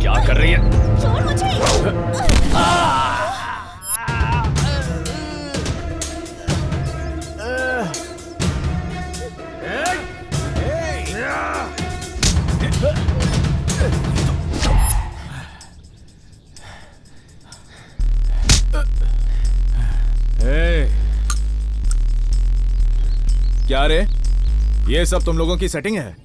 क्या कर रही है? छोड़ मुझे। क्या रे, ये सब तुम लोगों की सेटिंग है?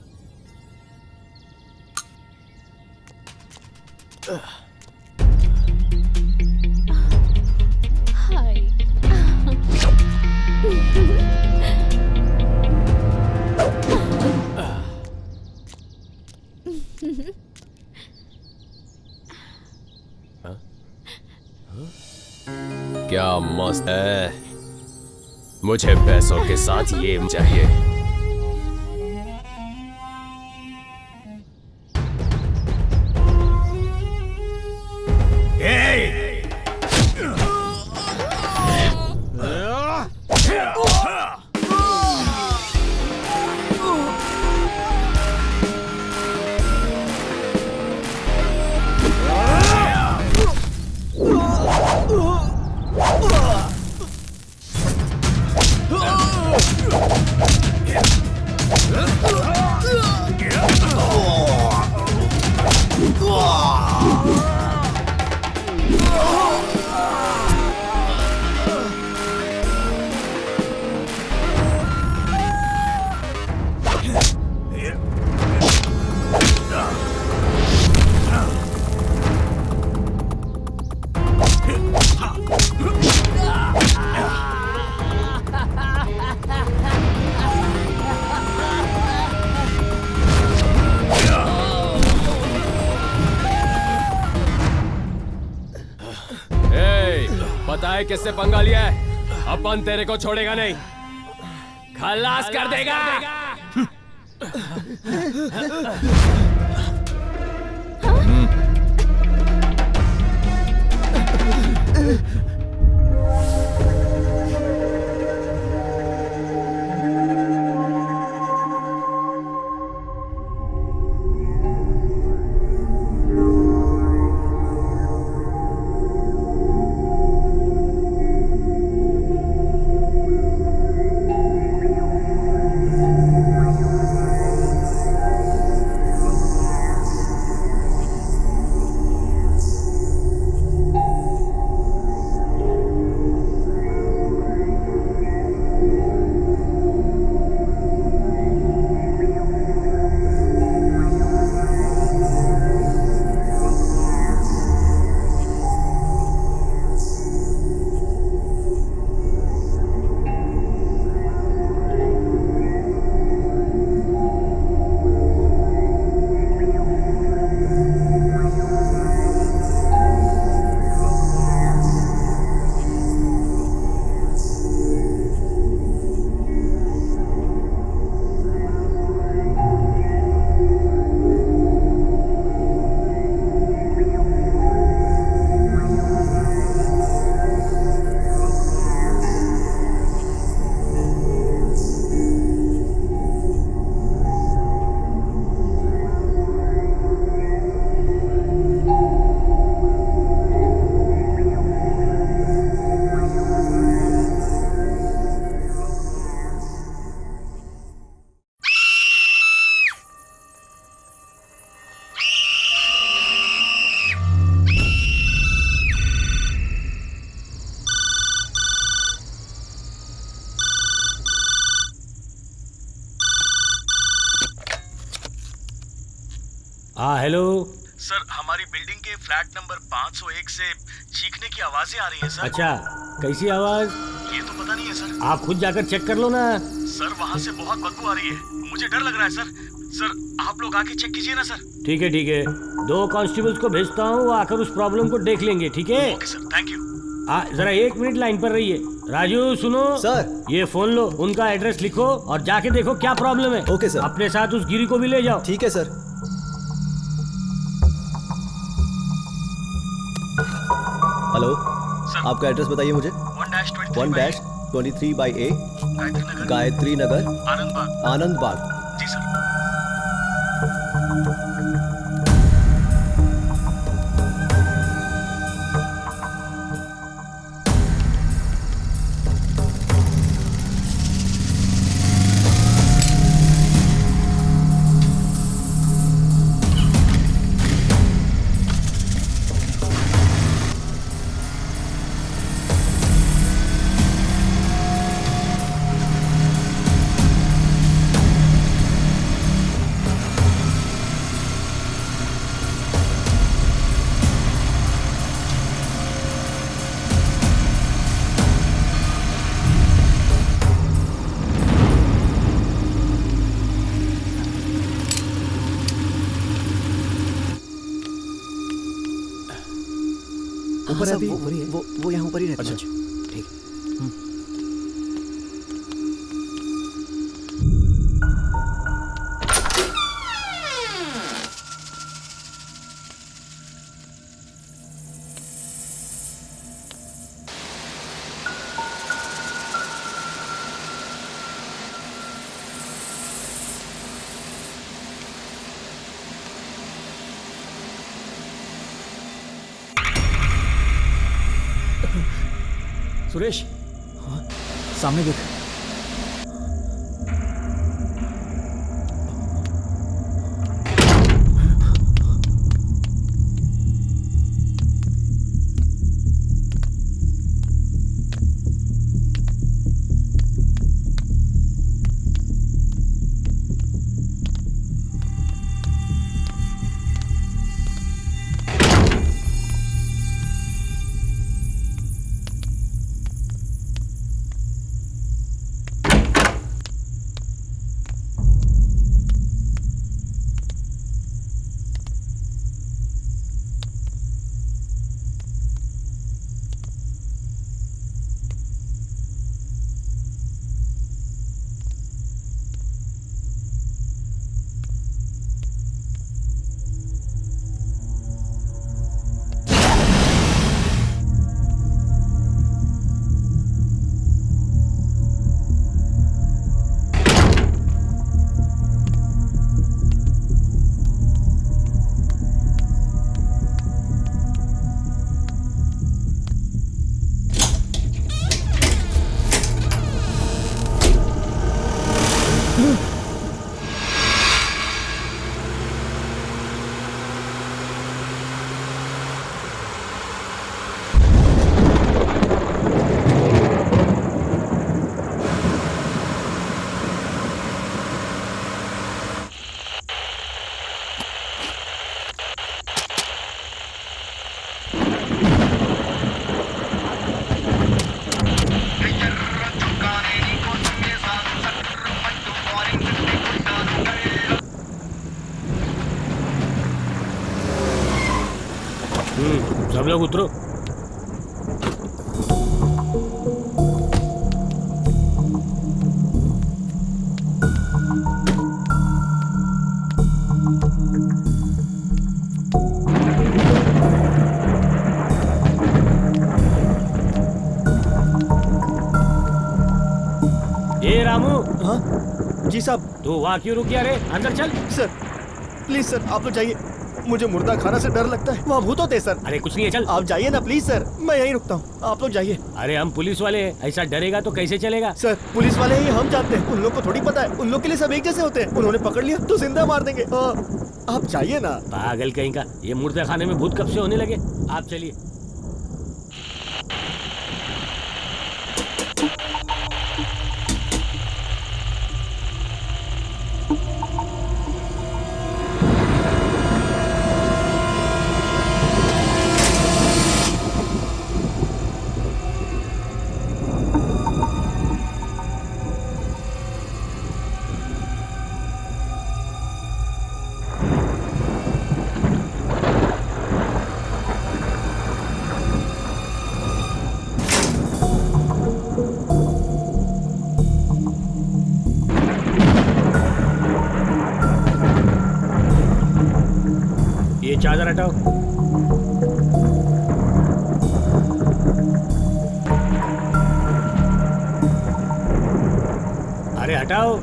हाय। क्या मस्त है। मुझे पैसों के साथ ये चाहिए। पता है किससे पंगा लिया है? अपन तेरे को छोड़ेगा नहीं, खलास कर देगा। हाँ हेलो सर, हमारी बिल्डिंग के फ्लैट नंबर 501 से चीखने की आवाजें आ रही हैं सर। अच्छा, कैसी आवाज? ये तो पता नहीं है सर। आप खुद जाकर चेक कर लो ना। सर, वहाँ से बहुत बदबू आ रही है, मुझे डर लग रहा है सर। सर, आप लोग आके चेक कीजिए ना सर। ठीक है 2 कांस्टेबल्स को भेजता हूँ, वो आकर उस प्रॉब्लम को देख लेंगे। ठीक है? Okay sir, thank you. जरा 1 मिनट लाइन पर रहिए। राजू सुनो सर, ये फोन लो, उनका एड्रेस लिखो और जाके देखो क्या प्रॉब्लम है। Okay sir. अपने साथ उस गिरी को भी ले जाओ। ठीक है सर। हेलो सर, आपका एड्रेस बताइए मुझे। 1-23/A गायत्री नगर आनंद बाग। आनंद बाग। जी सर। ऊपर साहब, रहती वो ऊपर ही है। वो यहाँ ऊपर ही रहता है। अच्छा। ठीक। सुरेश, सामने देख। सब लोग उतरो। ये रामू, हाँ जी साहब। तू वहाँ क्यों रुक गया रे? अंदर चल। सर प्लीज सर, आप लोग जाइए, मुझे मुर्दा खाना से डर लगता है, वहाँ भूत होते हैं सर। अरे कुछ नहीं है, चल। आप जाइए ना प्लीज सर, मैं यहीं रुकता हूँ, आप लोग जाइए। अरे हम पुलिस वाले हैं, ऐसा डरेगा तो कैसे चलेगा? सर पुलिस वाले ही हम जानते हैं, उन लोग को थोड़ी पता है, उन लोग के लिए सब एक जैसे होते हैं। उन्होंने पकड़ लिया तो जिंदा मार देंगे। आप जाइए ना। पागल कहीं का, ये मुर्दा खाने में भूत कब से होने लगे? आप चलिए। ये चादर हटाओ। अरे हटाओ।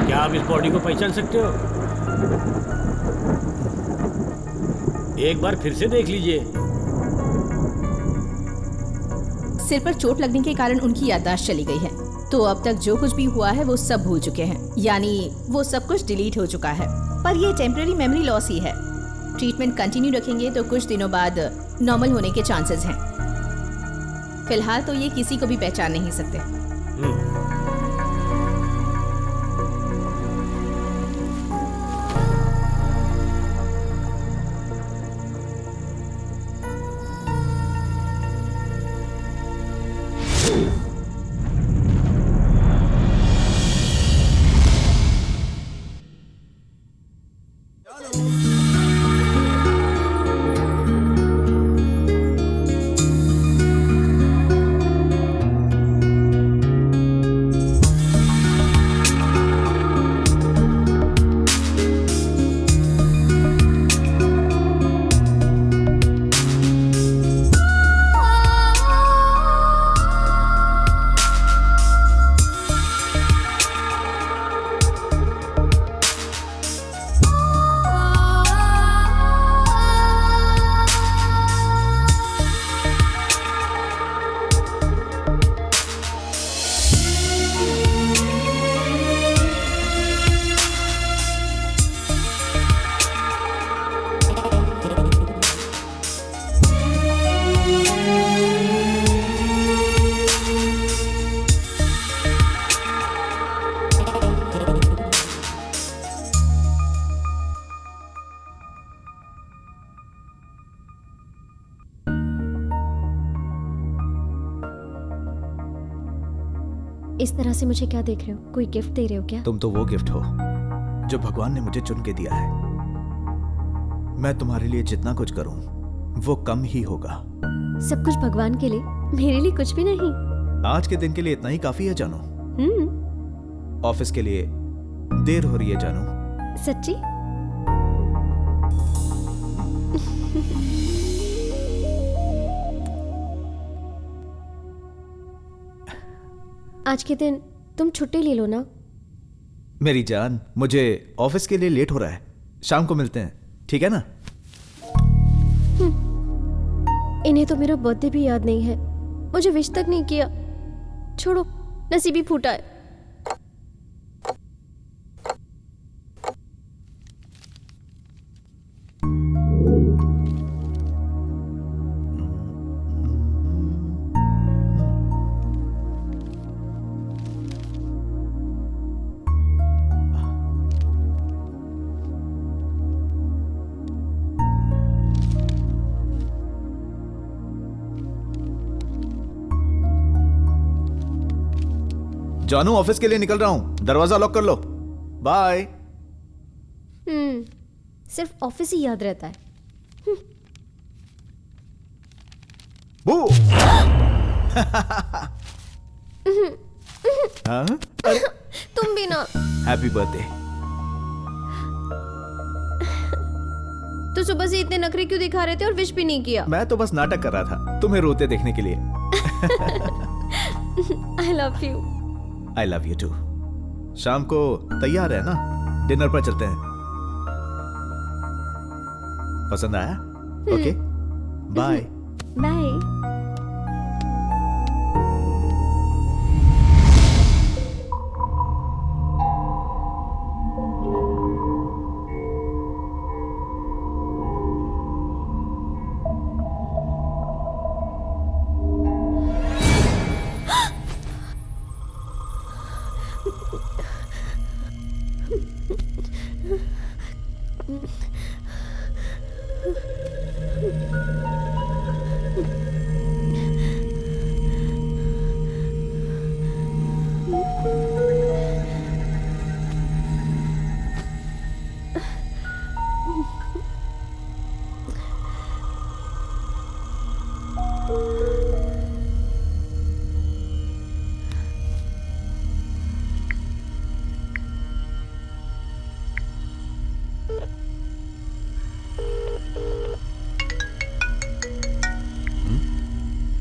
क्या आप इस बॉडी को पहचान सकते हो? एक बार फिर से देख लीजिए। सिर पर चोट लगने के कारण उनकी याददाश्त चली गई है, तो अब तक जो कुछ भी हुआ है वो सब भूल चुके हैं, यानी वो सब कुछ डिलीट हो चुका है। पर ये टेम्पररी मेमोरी लॉस ही है। ट्रीटमेंट कंटिन्यू रखेंगे तो कुछ दिनों बाद नॉर्मल होने के चांसेस हैं। फिलहाल तो ये किसी को भी पहचान नहीं सकते। इस तरह से मुझे क्या देख रहे हो? कोई गिफ्ट दे रहे हो क्या? तुम तो वो गिफ्ट हो जो भगवान ने मुझे चुन के दिया है। मैं तुम्हारे लिए जितना कुछ करूं वो कम ही होगा। सब कुछ भगवान के लिए, मेरे लिए कुछ भी नहीं। आज के दिन के लिए इतना ही काफी है जानू। ऑफिस के लिए देर हो रही है जानू। सच्ची? आज के दिन तुम छुट्टी ले लो ना। मेरी जान, मुझे ऑफिस के लिए लेट हो रहा है, शाम को मिलते हैं, ठीक है ना? इन्हें तो मेरा बर्थडे भी याद नहीं है, मुझे विश तक नहीं किया। छोड़ो, नसीब ही फूटा है। जानू, ऑफिस के लिए निकल रहा हूं, दरवाजा लॉक कर लो। बाय। सिर्फ ऑफिस ही याद रहता है। बू। हाँ? तुम भी ना। Happy birthday. तो सुबह से इतने नखरे क्यों दिखा रहे थे और विश भी नहीं किया? मैं तो बस नाटक कर रहा था तुम्हें रोते देखने के लिए। I love you. I love you too. शाम को तैयार है ना? डिनर पर चलते हैं। पसंद आया? Okay, bye. Bye.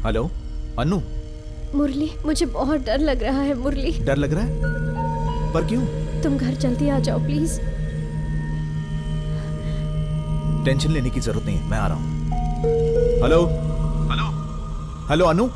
Hello Anu. Murali, मुझे बहुत डर लग रहा है। मुरली, डर लग रहा है? पर क्यों? तुम घर जल्दी आ जाओ प्लीज। टेंशन लेने की जरूरत नहीं है, मैं आ रहा हूं। हेलो हेलो हेलो अनु।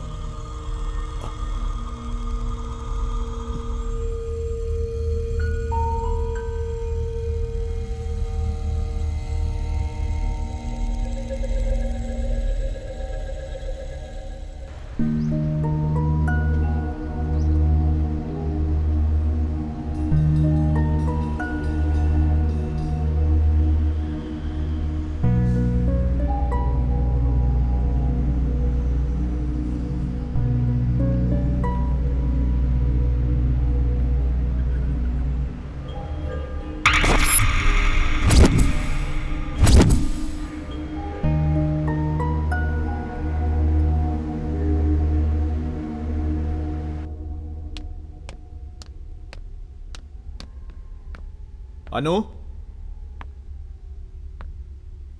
अनु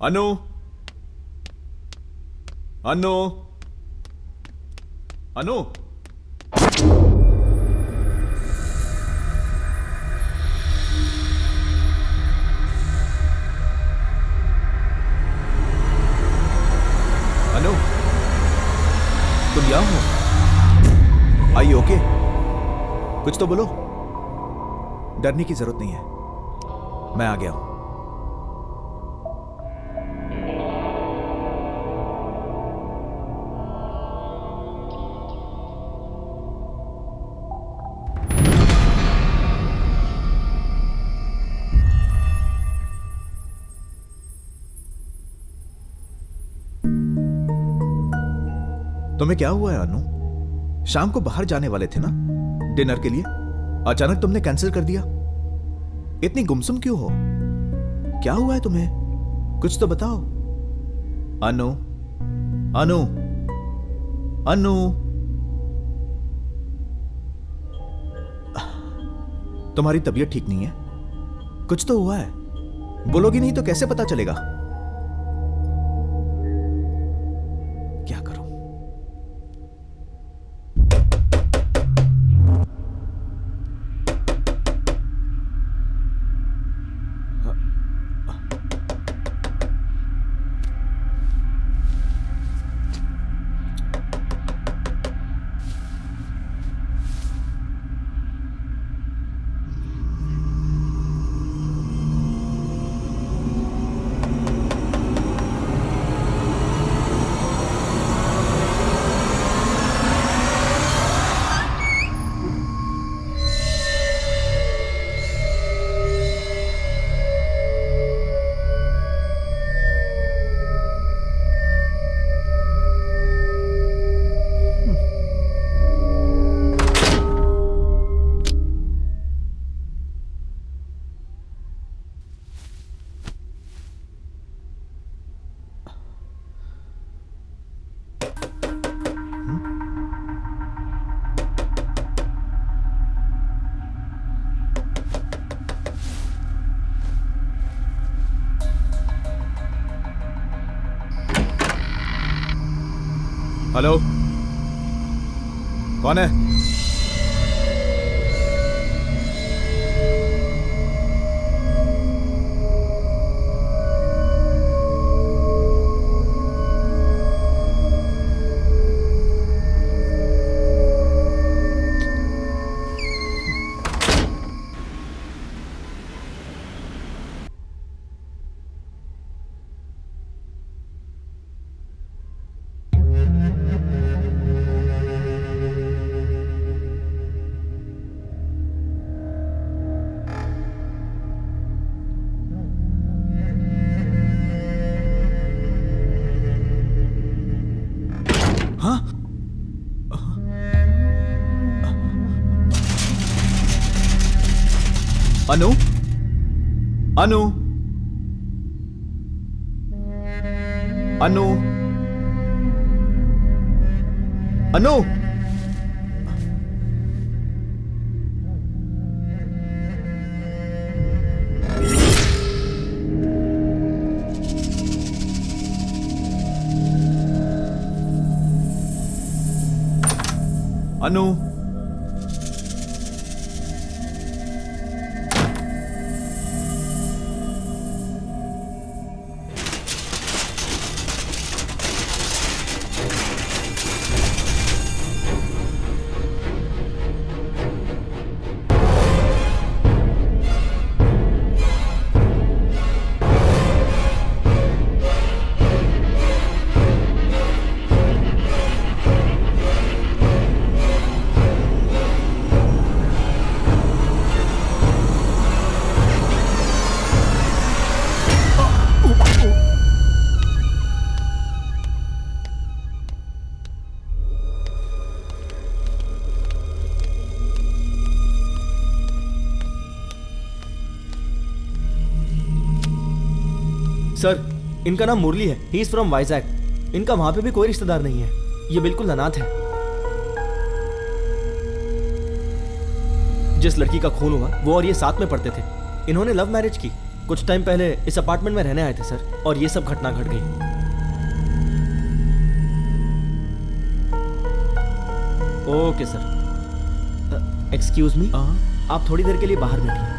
अनु अनु अनु। अनु, तुम यहाँ हो? आई ओके? कुछ तो बोलो। डरने की जरूरत नहीं है, मैं आ गया हूं। तुम्हें क्या हुआ है अनु? शाम को बाहर जाने वाले थे ना? डिनर के लिए अचानक तुमने कैंसिल कर दिया? इतनी गुमसुम क्यों हो? क्या हुआ है तुम्हें? कुछ तो बताओ। अनु, अनु, अनु। तुम्हारी तबीयत ठीक नहीं है? कुछ तो हुआ है, बोलोगी नहीं तो कैसे पता चलेगा? क्या करूं? हेलो, कौन है? अनु, अनु, अनु, अनु। अनु, सर, इनका नाम मुरली है। He is from Vizag. इनका वहां पे भी कोई रिश्तेदार नहीं है। ये बिल्कुल अनाथ है। जिस लड़की का खून हुआ वो और ये साथ में पढ़ते थे। इन्होंने लव मैरिज की। कुछ टाइम पहले इस अपार्टमेंट में रहने आए थे सर, और ये सब घटना घट गई। Okay sir. एक्सक्यूज मी, आप थोड़ी देर के लिए बाहर बैठिए।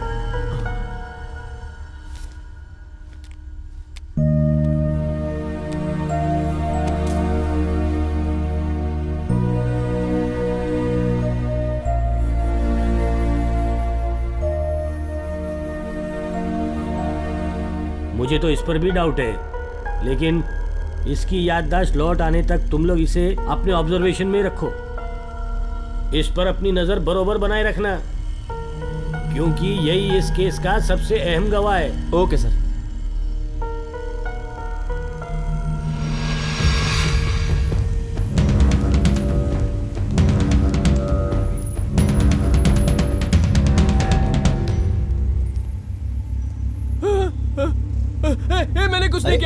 मुझे तो इस पर भी डाउट है, लेकिन इसकी याददाश्त लौट आने तक तुम लोग इसे अपने ऑब्जर्वेशन में रखो। इस पर अपनी नजर बरोबर बनाए रखना, क्योंकि यही इस केस का सबसे अहम गवाह है। Okay sir.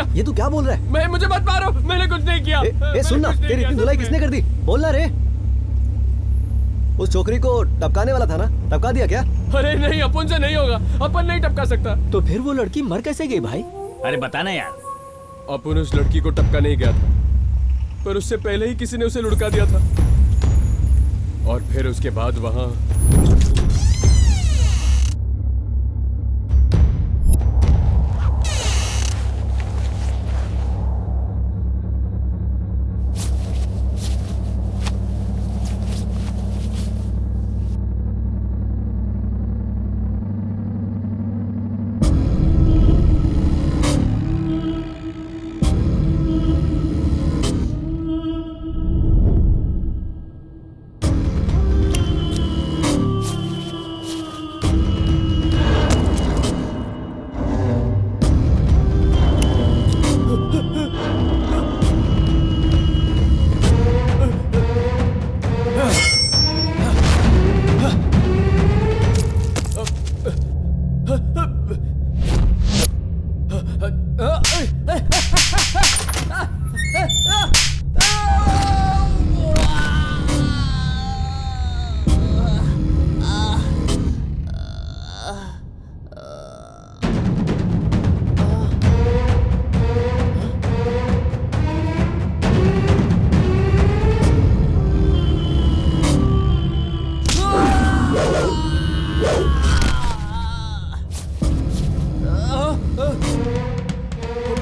किया। ये तू क्या बोल रहा है? मुझे मत मारो, मैंने कुछ नहीं किया। ए सुन ना, तेरी इतनी धुलाई किसने कर दी? बोलना रे। उस छोकरी को टपकाने वाला था ना, टपका दिया क्या? अरे नहीं, अपन से नहीं होगा, अपन नहीं टपका सकता। तो फिर वो लड़की मर कैसे गई भाई? अरे बताना यार। अपन उस लड़की को टपका नहीं गया था, पर उससे पहले ही किसी ने उसे लुढ़का दिया था, और फिर उसके बाद वहां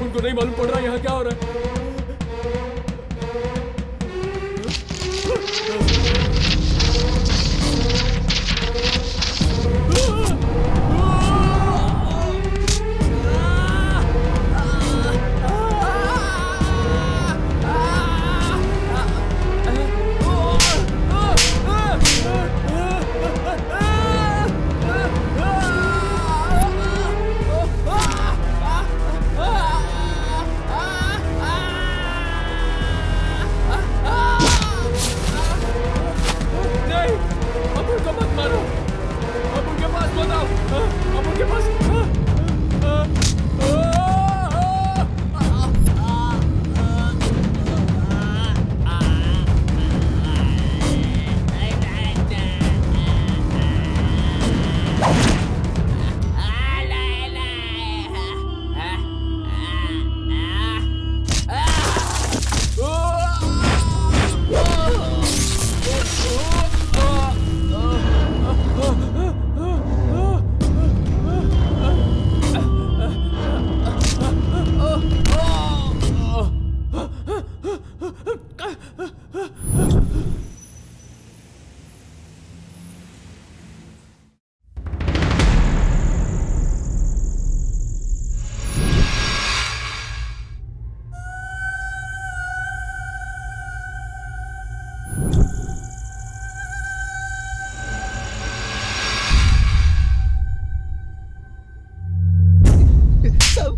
उनको नहीं मालूम पड़ रहा यहाँ क्या हो रहा है।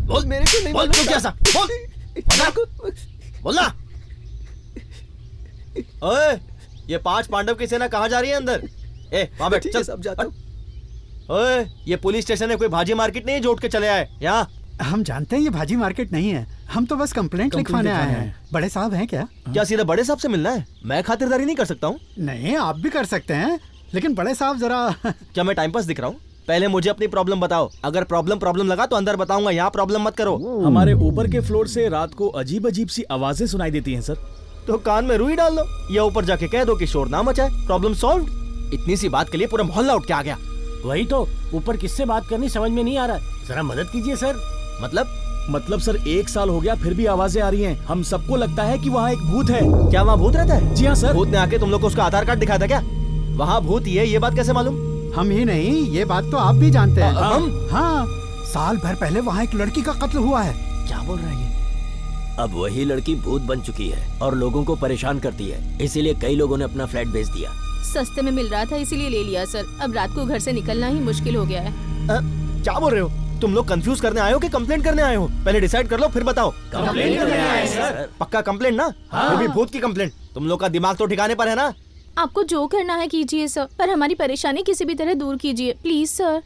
बोल, मेरे को नहीं मालूम। क्या सा? बोल बोलना। ओए, ये 5 पांडव की सेना कहाँ जा रही है अंदर? ए, वहाँ बैठ, चल सब जाता हूँ। ओए, ये पुलिस स्टेशन है, कोई भाजी मार्केट नहीं है जोड़ के चले आए यहाँ। हम जानते हैं ये भाजी मार्केट नहीं है, हम तो बस कंप्लेंट लिखवाने आए हैं। बड़े साहब हैं क्या? क्या सीधा बड़े साहब से मिलना है? मैं खातिरदारी नहीं कर सकता हूँ। नहीं, आप भी कर सकते हैं, लेकिन बड़े साहब जरा क्या मैं टाइम पास दिख रहा हूँ? पहले मुझे अपनी प्रॉब्लम बताओ, अगर प्रॉब्लम लगा तो अंदर बताऊंगा, यहाँ प्रॉब्लम मत करो। हमारे ऊपर के फ्लोर से रात को अजीब अजीब सी आवाजें सुनाई देती हैं सर। तो कान में रुई डाल दो या ऊपर जाके कह दो कि शोर ना मचाए, प्रॉब्लम सॉल्व। इतनी सी बात के लिए पूरा मोहल्ला उठ के आ गया। वही तो, ऊपर किससे बात करनी समझ में नहीं आ रहा है, जरा मदद कीजिए सर। मतलब सर 1 साल हो गया फिर भी आवाजें आ रही हैं। हम सबको लगता है कि वहाँ एक भूत है। क्या वहाँ भूत रहता है? जी हाँ सर। भूत ने आके तुम लोग को उसका आधार कार्ड दिखाया था क्या? वहाँ भूत ही है, ये बात कैसे मालूम? हम ही नहीं, ये बात तो आप भी जानते हैं। हम? हाँ, साल भर पहले वहाँ एक लड़की का कत्ल हुआ है। क्या बोल रहा है ये? अब वही लड़की भूत बन चुकी है और लोगों को परेशान करती है, इसीलिए कई लोगों ने अपना फ्लैट बेच दिया। सस्ते में मिल रहा था इसीलिए ले लिया सर। अब रात को घर से निकलना ही मुश्किल हो गया है। क्या बोल रहे हो? तुम लोग कंफ्यूज करने आए हो कि कंप्लेंट करने आए हो? पहले डिसाइड कर लो फिर बताओ। कंप्लेंट करने आए सर। पक्का कंप्लेंट ना? वो भी भूत की कंप्लेंट। तुम लोग का दिमाग तो ठिकाने पर है ना? आपको जो करना है कीजिए सर, पर हमारी परेशानी किसी भी तरह दूर कीजिए प्लीज सर।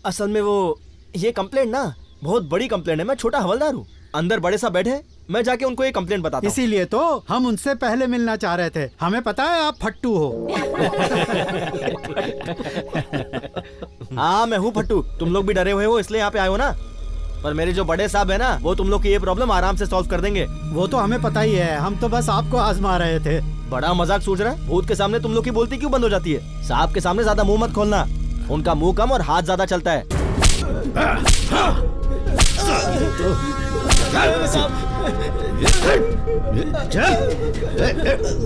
असल में वो ये कंप्लेंट ना बहुत बड़ी कंप्लेंट है, मैं छोटा हवलदार हूँ। अंदर बड़े साहब बैठे हैं, मैं जाके उनको ये कंप्लेंट बताता हूँ। इसीलिए तो हम उनसे पहले मिलना चाह रहे थे। हमें पता है आप फट्टू हो। हाँ मैं हूँ फट्टू, तुम लोग भी डरे हुए हो इसलिए यहाँ पे आए हो ना। पर मेरे जो बड़े साहब है ना, वो तुम लोग की ये प्रॉब्लम आराम से सॉल्व कर देंगे। वो तो हमें पता ही है, हम तो बस आपको आजमा रहे थे। बड़ा मजाक सूझ रहा है? भूत के सामने तुम लोग की बोलती क्यों बंद हो जाती है? साहब के सामने ज्यादा मुंह मत खोलना, उनका मुंह कम और हाथ ज्यादा चलता है।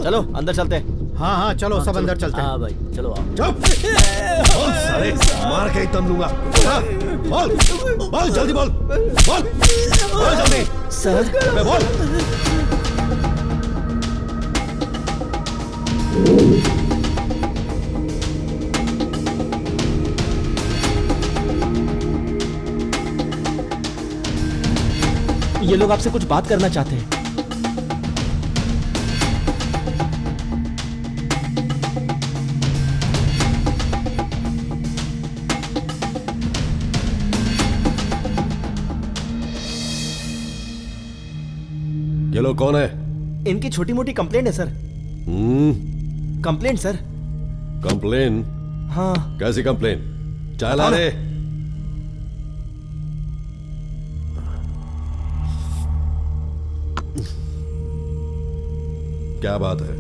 चलो अंदर चलते हैं। हाँ हाँ चलो सब अंदर चलते हैं। हाँ भाई चलो आओ। चुप! बोल साले, मार के ही दम लूंगा। बोल, बोल जल्दी बोल, बोल, बोल जल्दी। सर मैं बोल। ये लोग आपसे कुछ बात करना चाहते हैं। ये लोग कौन है? इनकी छोटी मोटी कंप्लेंट है सर। Complaint sir. कंप्लेन? हाँ। कैसी कंप्लेन? चाय ला दे। क्या बात है?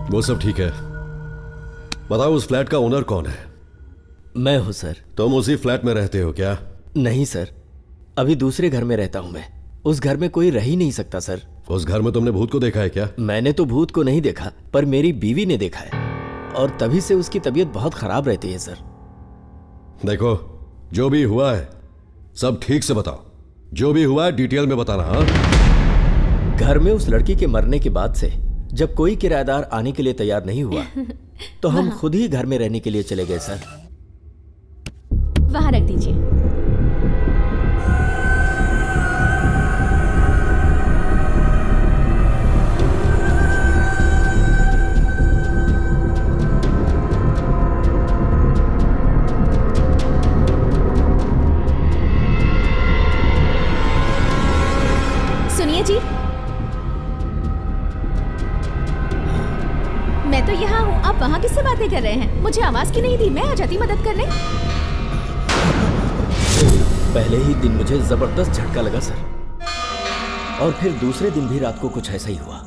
वो सब ठीक है, बताओ उस फ्लैट का ओनर कौन है? मैं हूं सर। तुम उसी फ्लैट में रहते हो क्या? नहीं सर, अभी दूसरे घर में रहता हूं मैं। उस घर में कोई रह ही नहीं सकता सर। उस घर में तुमने भूत को देखा है क्या? मैंने तो भूत को नहीं देखा, पर मेरी बीवी ने देखा है, और तभी से उसकी तबीयत बहुत खराब रहती है सर। देखो, जो भी हुआ है सब ठीक से बताओ। जो भी हुआ है डिटेल में बताना। हाँ? घर में उस लड़की के मरने के बाद से जब कोई किराएदार आने के लिए तैयार नहीं हुआ तो हम खुद ही घर में रहने के लिए चले गए सर। वहां रख दीजिए। सुनिए जी, मैं तो यहाँ हूँ, आप वहाँ किससे बातें कर रहे हैं? मुझे आवाज क्यों नहीं दी? मैं आ जाती मदद करने। पहले ही दिन मुझे जबरदस्त झटका लगा सर, और फिर दूसरे दिन भी रात को कुछ ऐसा ही हुआ।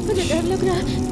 मुझे डर लग रहा है।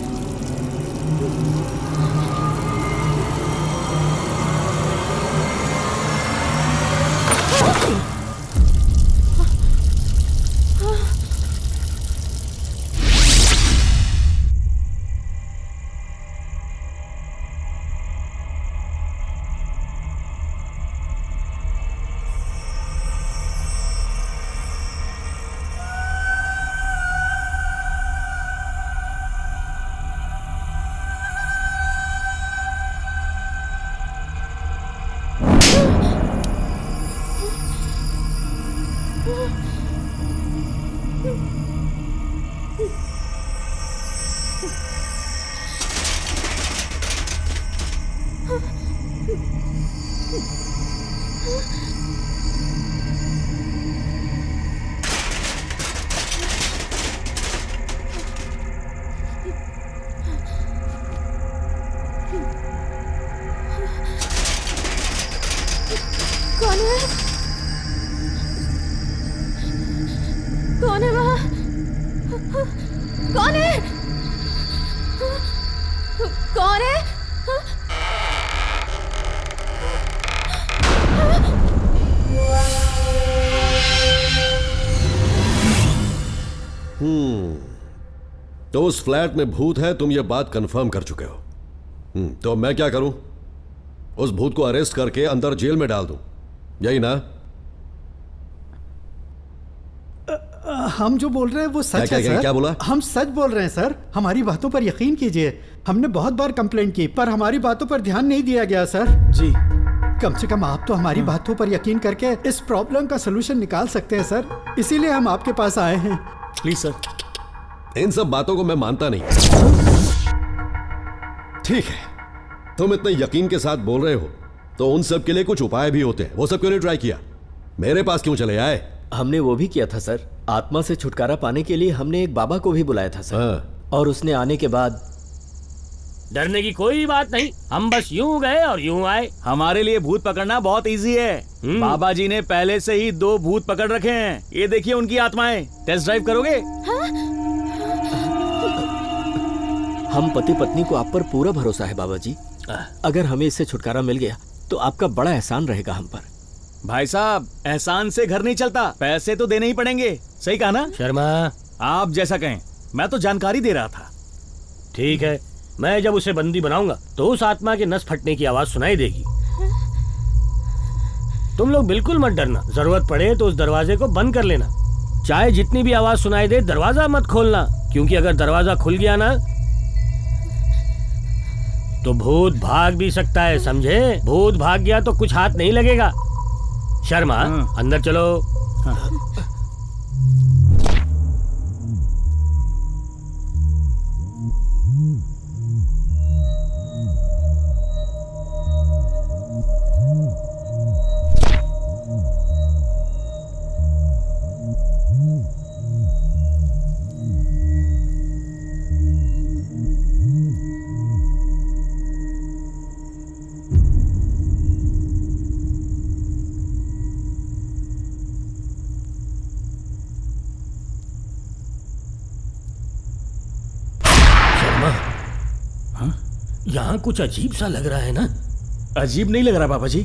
कौन है? कौन है? तो उस फ्लैट में भूत है, तुम ये बात कंफर्म कर चुके हो। तो मैं क्या करूं? उस भूत को अरेस्ट करके अंदर जेल में डाल दूं, यही ना? हम जो बोल रहे हैं वो सच है सर। क्या बोला? हम सच बोल रहे हैं सर, हमारी बातों पर यकीन कीजिए। हमने बहुत बार कंप्लेंट की पर हमारी बातों पर ध्यान नहीं दिया गया सर। जी, कम से कम आप तो हमारी बातों पर यकीन करके इस प्रॉब्लम का सलूशन निकाल सकते हैं सर, इसीलिए हम आपके पास आए हैं। Please sir. इन सब बातों को मैं मानता नहीं। ठीक है, तुम इतने यकीन के साथ बोल रहे हो तो उन सब के लिए कुछ उपाय भी होते हैं, वो सब क्यों नहीं ट्राई किया? मेरे पास क्यों चले आए? हमने वो भी किया था सर। आत्मा से छुटकारा पाने के लिए हमने एक बाबा को भी बुलाया था सर। और उसने आने के बाद डरने की कोई बात नहीं, हम बस यूं गए और यूं आए। हमारे लिए भूत पकड़ना बहुत इजी है। बाबा जी ने पहले से ही 2 भूत पकड़ रखे हैं। ये देखिए उनकी आत्माएं। टेस्ट ड्राइव करोगे? हम पति पत्नी को आप पर पूरा भरोसा है बाबा जी। अगर हमें इससे छुटकारा मिल गया तो आपका बड़ा एहसान रहेगा हम पर। भाई साहब, एहसान से घर नहीं चलता, पैसे तो देने ही पड़ेंगे। सही कहा ना शर्मा? आप जैसा कहें, मैं तो जानकारी दे रहा था। ठीक है, मैं जब उसे बंदी बनाऊंगा तो उस आत्मा के नस फटने की आवाज सुनाई देगी। तुम लोग बिल्कुल मत डरना, जरूरत पड़े तो उस दरवाजे को बंद कर लेना। चाहे जितनी भी आवाज सुनाई दे, दरवाजा मत खोलना, क्योंकि अगर दरवाजा खुल गया ना तो भूत भाग भी सकता है, समझे? भूत भाग गया तो कुछ हाथ नहीं लगेगा। शर्मा, अंदर चलो। यहाँ कुछ अजीब सा लग रहा है ना? अजीब नहीं लग रहा बाबा जी,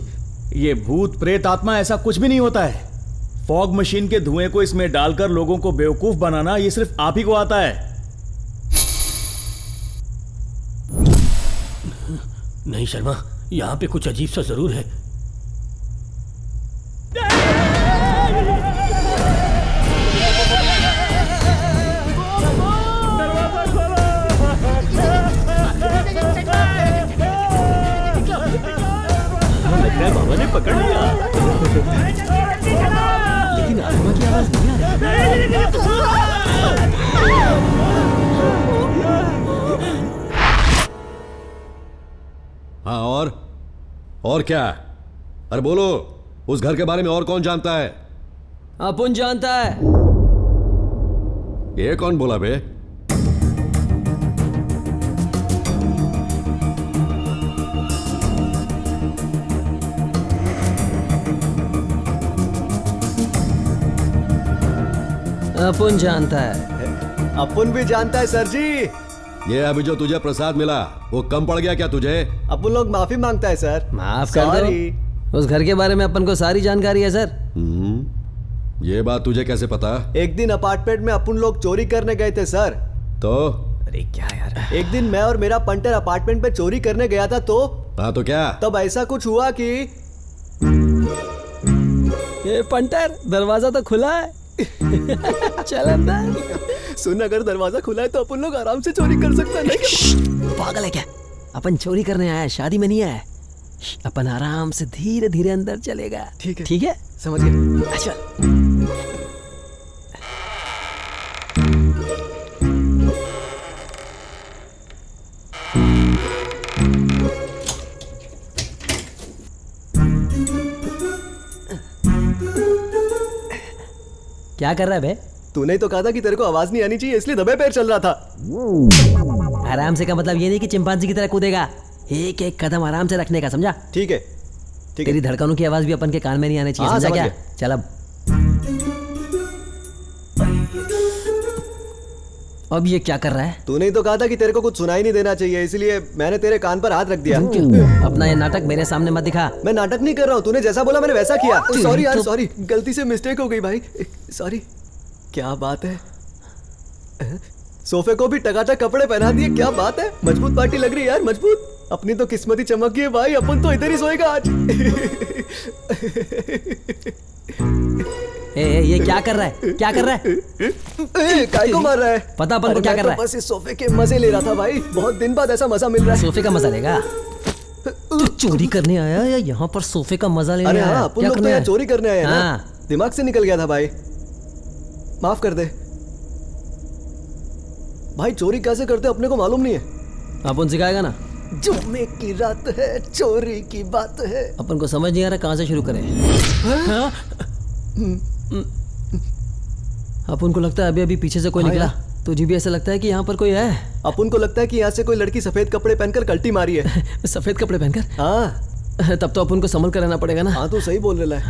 ये भूत प्रेत आत्मा ऐसा कुछ भी नहीं होता है। फॉग मशीन के धुएं को इसमें डालकर लोगों को बेवकूफ बनाना ये सिर्फ आप ही को आता है। नहीं शर्मा, यहाँ पे कुछ अजीब सा जरूर है। बाबा ने पकड़ लिया, लेकिन आत्मा की आवाज नहीं आ रही। हाँ, और क्या? अरे बोलो, उस घर के बारे में और कौन जानता है? अपुन जानता है। ये कौन बोला बे? अपुन जानता है। अपुन भी जानता है सर जी। ये अभी जो तुझे प्रसाद मिला वो कम पड़ गया क्या तुझे? अपुन लोग माफी मांगता है सर। माफ कर दो। उस घर के बारे में अपन को सारी जानकारी है सर। ये बात तुझे कैसे पता? एक दिन अपार्टमेंट में अपन लोग चोरी करने गए थे सर। तो? अरे क्या यार, एक दिन मैं और मेरा पंटर अपार्टमेंट पे चोरी करने गया था तो? हाँ तो क्या? तब ऐसा कुछ हुआ कि ये पंटर, दरवाजा तो खुला है। चल अंदर। सुन, अगर दरवाजा खुला है तो अपन लोग आराम से चोरी कर सकते हैं। पागल है क्या? अपन चोरी करने आया, शादी में नहीं आया। अपन आराम से धीरे धीरे अंदर चलेगा। ठीक है, ठीक है, समझ गए। चल। क्या कर रहा है बे? तूने तो कहा था कि तेरे को आवाज नहीं आनी चाहिए, इसलिए दबे पैर चल रहा था। आराम से का मतलब ये नहीं कि चिंपांजी की तरह कूदेगा। एक एक कदम आराम से रखने का, समझा? ठीक है, ठीक है। तेरी धड़कनों की आवाज भी अपन के कान में नहीं आनी चाहिए, समझा क्या? चल अब। अब ये क्या कर रहा है? तूने ही तो कहा था कि तेरे को कुछ सुनाई नहीं देना चाहिए, इसलिए मैंने तेरे कान पर हाथ रख दिया। अपना ये नाटक मेरे सामने मत दिखा। मैं नाटक नहीं कर रहा हूँ, तूने जैसा बोला मैंने वैसा किया। सॉरी यार, सॉरी, गलती से मिस्टेक हो गई भाई, सॉरी। क्या बात है, सोफे को भी टकाटक कपड़े पहना दिए, क्या बात है, मजबूत पार्टी लग रही है यार, मजबूत। अपनी तो किस्मत ही चमक गई है भाई, अपन तो इधर ही सोएगा आज। ये क्या कर रहा है? क्या कर रहा है? काय को मार रहा है? पता अपन को क्या कर रहा है? बस इस सोफे के मजे ले रहा था भाई, बहुत दिन बाद ऐसा मजा मिल रहा है। सोफे का मजा लेगा? तू चोरी करने आया या यहाँ पर सोफे का मजा लेने आया? अरे हाँ, अपन लोग तो यहाँ चोरी करने आए ना, दिमाग से निकल गया था भाई, माफ कर दे भाई। चोरी कैसे करते अपने को मालूम नहीं है। अपन सिखाएगा ना। जुम्मे की रात है, चोरी की बात है। अपन को समझ नहीं आ रहा कहाँ से शुरू करें। अपन को लगता है अभी अभी पीछे से कोई निकला। तुझे भी ऐसा लगता है कि यहाँ पर कोई है? अपन को लगता है कि यहाँ से कोई लड़की सफेद कपड़े पहनकर कल्टी मारी है। सफेद कपड़े पहनकर? हाँ। तब तो अपन को संभल कर रहना पड़ेगा ना। हाँ तो सही बोल रहा है।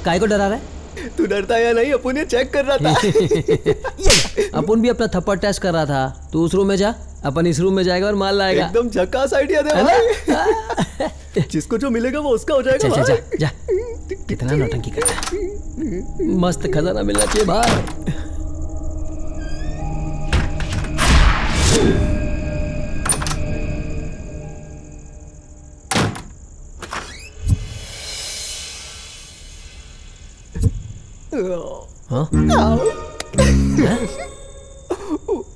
काय को डरा रहा है? तू डरता या नहीं, अपन ये चेक कर रहा था। अपन भी अपना थप्पड़ टेस्ट कर रहा था। तू उस रूम में जा, अपन इस रूम में जाएगा और माल लाएगा। एकदम झकास आइडिया दे भाई। जिसको जो मिलेगा वो उसका हो जाएगा। जा, जा, जा। कितना नौटंकी करता है। मस्त खजाना मिलना चाहिए भाई। हाँ?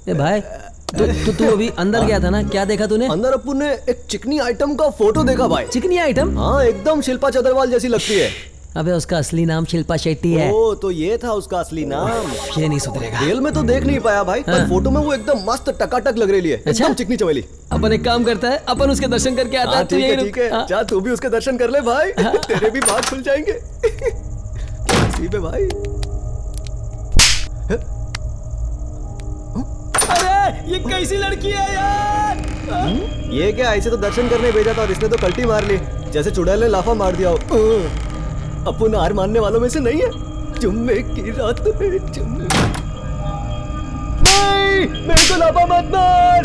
ए भाई, तू अभी अंदर गया था ना, क्या देखा तूने? अंदर अपन ने एक चिकनी आइटम का फोटो देखा भाई। चिकनी आइटम? हाँ, एकदम शिल्पा चतरवाल जैसी लगती है। अबे उसका असली नाम शिल्पा शेट्टी है। ओ, तो ये था उसका असली नाम। ये नहीं सुधरेगा। रियल में तो देख नहीं पाया भाई, पर फोटो में वो एकदम मस्त टकाटक लग रही है। एकदम चिकनी चवेली। अपन एक काम करता है, अपन उसके दर्शन करके आता है। ठीक है, ठीक है। जा तू भी उसके दर्शन कर ले भाई, तेरे भी बात खुल जाएंगे। भाई अरे ये कैसी लड़की है यार? ये क्या, ऐसे तो दर्शन करने भेजा था और इसने तो कल्टी मार ली, जैसे चुड़ैल ने लाफा मार दिया हो। अपन हार मानने वालों में से नहीं है। जुम्मे की रात है, जुम्मे। नहीं, मेरे को लाफा मत मार।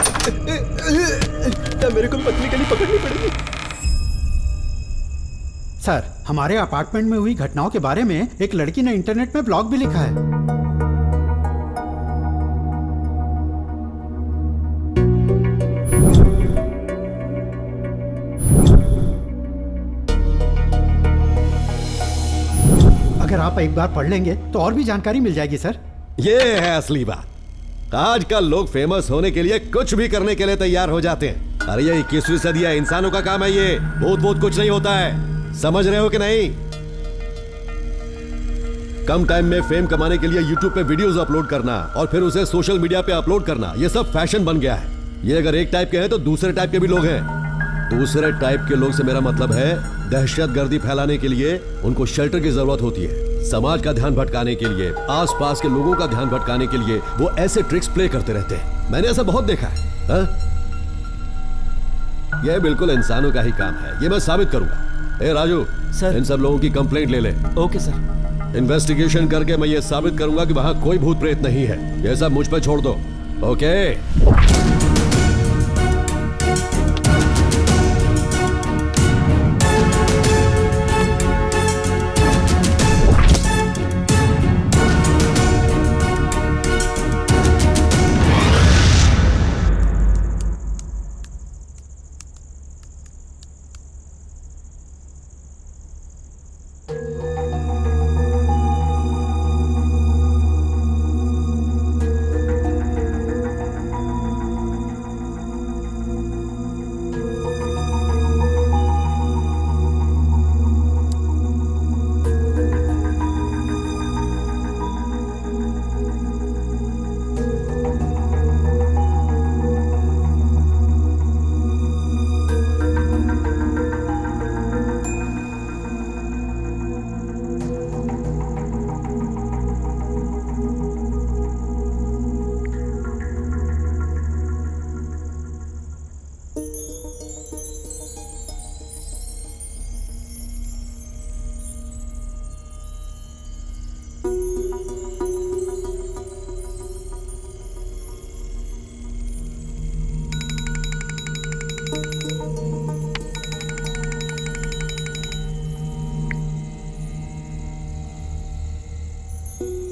मेरे को पतली गली पकड़नी पड़ेगी। सर, हमारे अपार्टमेंट में हुई घटनाओं के बारे में एक लड़की ने इंटरनेट में ब्लॉग भी लिखा है। अगर आप एक बार पढ़ लेंगे तो और भी जानकारी मिल जाएगी सर। ये है असली बात। आजकल लोग फेमस होने के लिए कुछ भी करने के लिए तैयार हो जाते हैं। अरे ये 21वीं सदी है, इंसानों का काम है ये। बहुत कुछ नहीं होता है, समझ रहे हो कि नहीं? कम टाइम में फेम कमाने के लिए YouTube पे वीडियोस अपलोड करना और फिर उसे सोशल मीडिया पे अपलोड करना, ये सब फैशन बन गया है। ये अगर एक टाइप के हैं तो दूसरे टाइप के भी लोग हैं। दूसरे टाइप के लोग से मेरा मतलब है दहशतगर्दी फैलाने के लिए उनको शेल्टर की जरूरत होती है। समाज का ध्यान भटकाने के लिए, आसपास के लोगों का ध्यान भटकाने के लिए वो ऐसे ट्रिक्स प्ले करते रहते हैं। मैंने ऐसा बहुत देखा है। यह बिल्कुल इंसानों का ही काम है, ये मैं साबित करूंगा। ए राजू सर, इन सब लोगों की कंप्लेंट ले ले। Okay sir. इन्वेस्टिगेशन करके मैं ये साबित करूंगा कि वहां कोई भूत प्रेत नहीं है। ये सब मुझ पे छोड़ दो। Okay?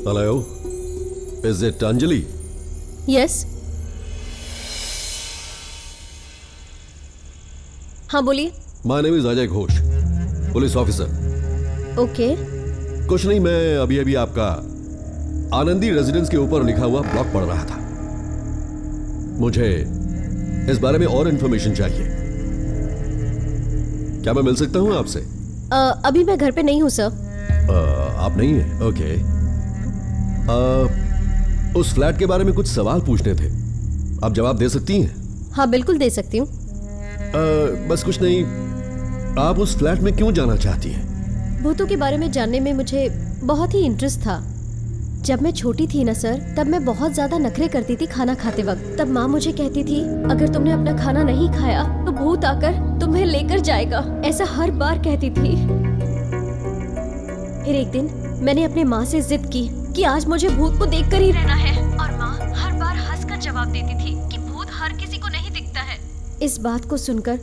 Hello, is it Anjali? Yes, हाँ बोलिए। My name is Ajay Ghosh, police officer. Okay. कुछ नहीं, मैं अभी अभी आपका आनंदी रेजिडेंस के ऊपर लिखा हुआ ब्लॉग पढ़ रहा था। मुझे इस बारे में और इंफॉर्मेशन चाहिए। क्या मैं मिल सकता हूं आपसे? अभी मैं घर पे नहीं हूँ सर। आप नहीं हैं? ओके। उस फ्लैट के बारे में कुछ सवाल पूछने थे, आप जवाब दे सकती हैं? हाँ बिल्कुल दे सकती हूँ। बस कुछ नहीं, आप उस फ्लैट में क्यों जाना चाहती हैं? भूतों के बारे में जानने में मुझे बहुत ही इंटरेस्ट था। जब मैं छोटी थी ना सर, तब मैं बहुत ज्यादा नखरे करती थी खाना खाते वक्त। तब माँ मुझे कहती थी अगर तुमने अपना खाना नहीं खाया तो भूत आकर तुम्हें लेकर जाएगा, ऐसा हर बार कहती थी। फिर एक दिन मैंने अपने माँ से जिद की कि आज मुझे भूत को देखकर ही रहना है, और माँ हर बार हंसकर जवाब देती थी कि भूत हर किसी को नहीं दिखता है। इस बात को सुनकर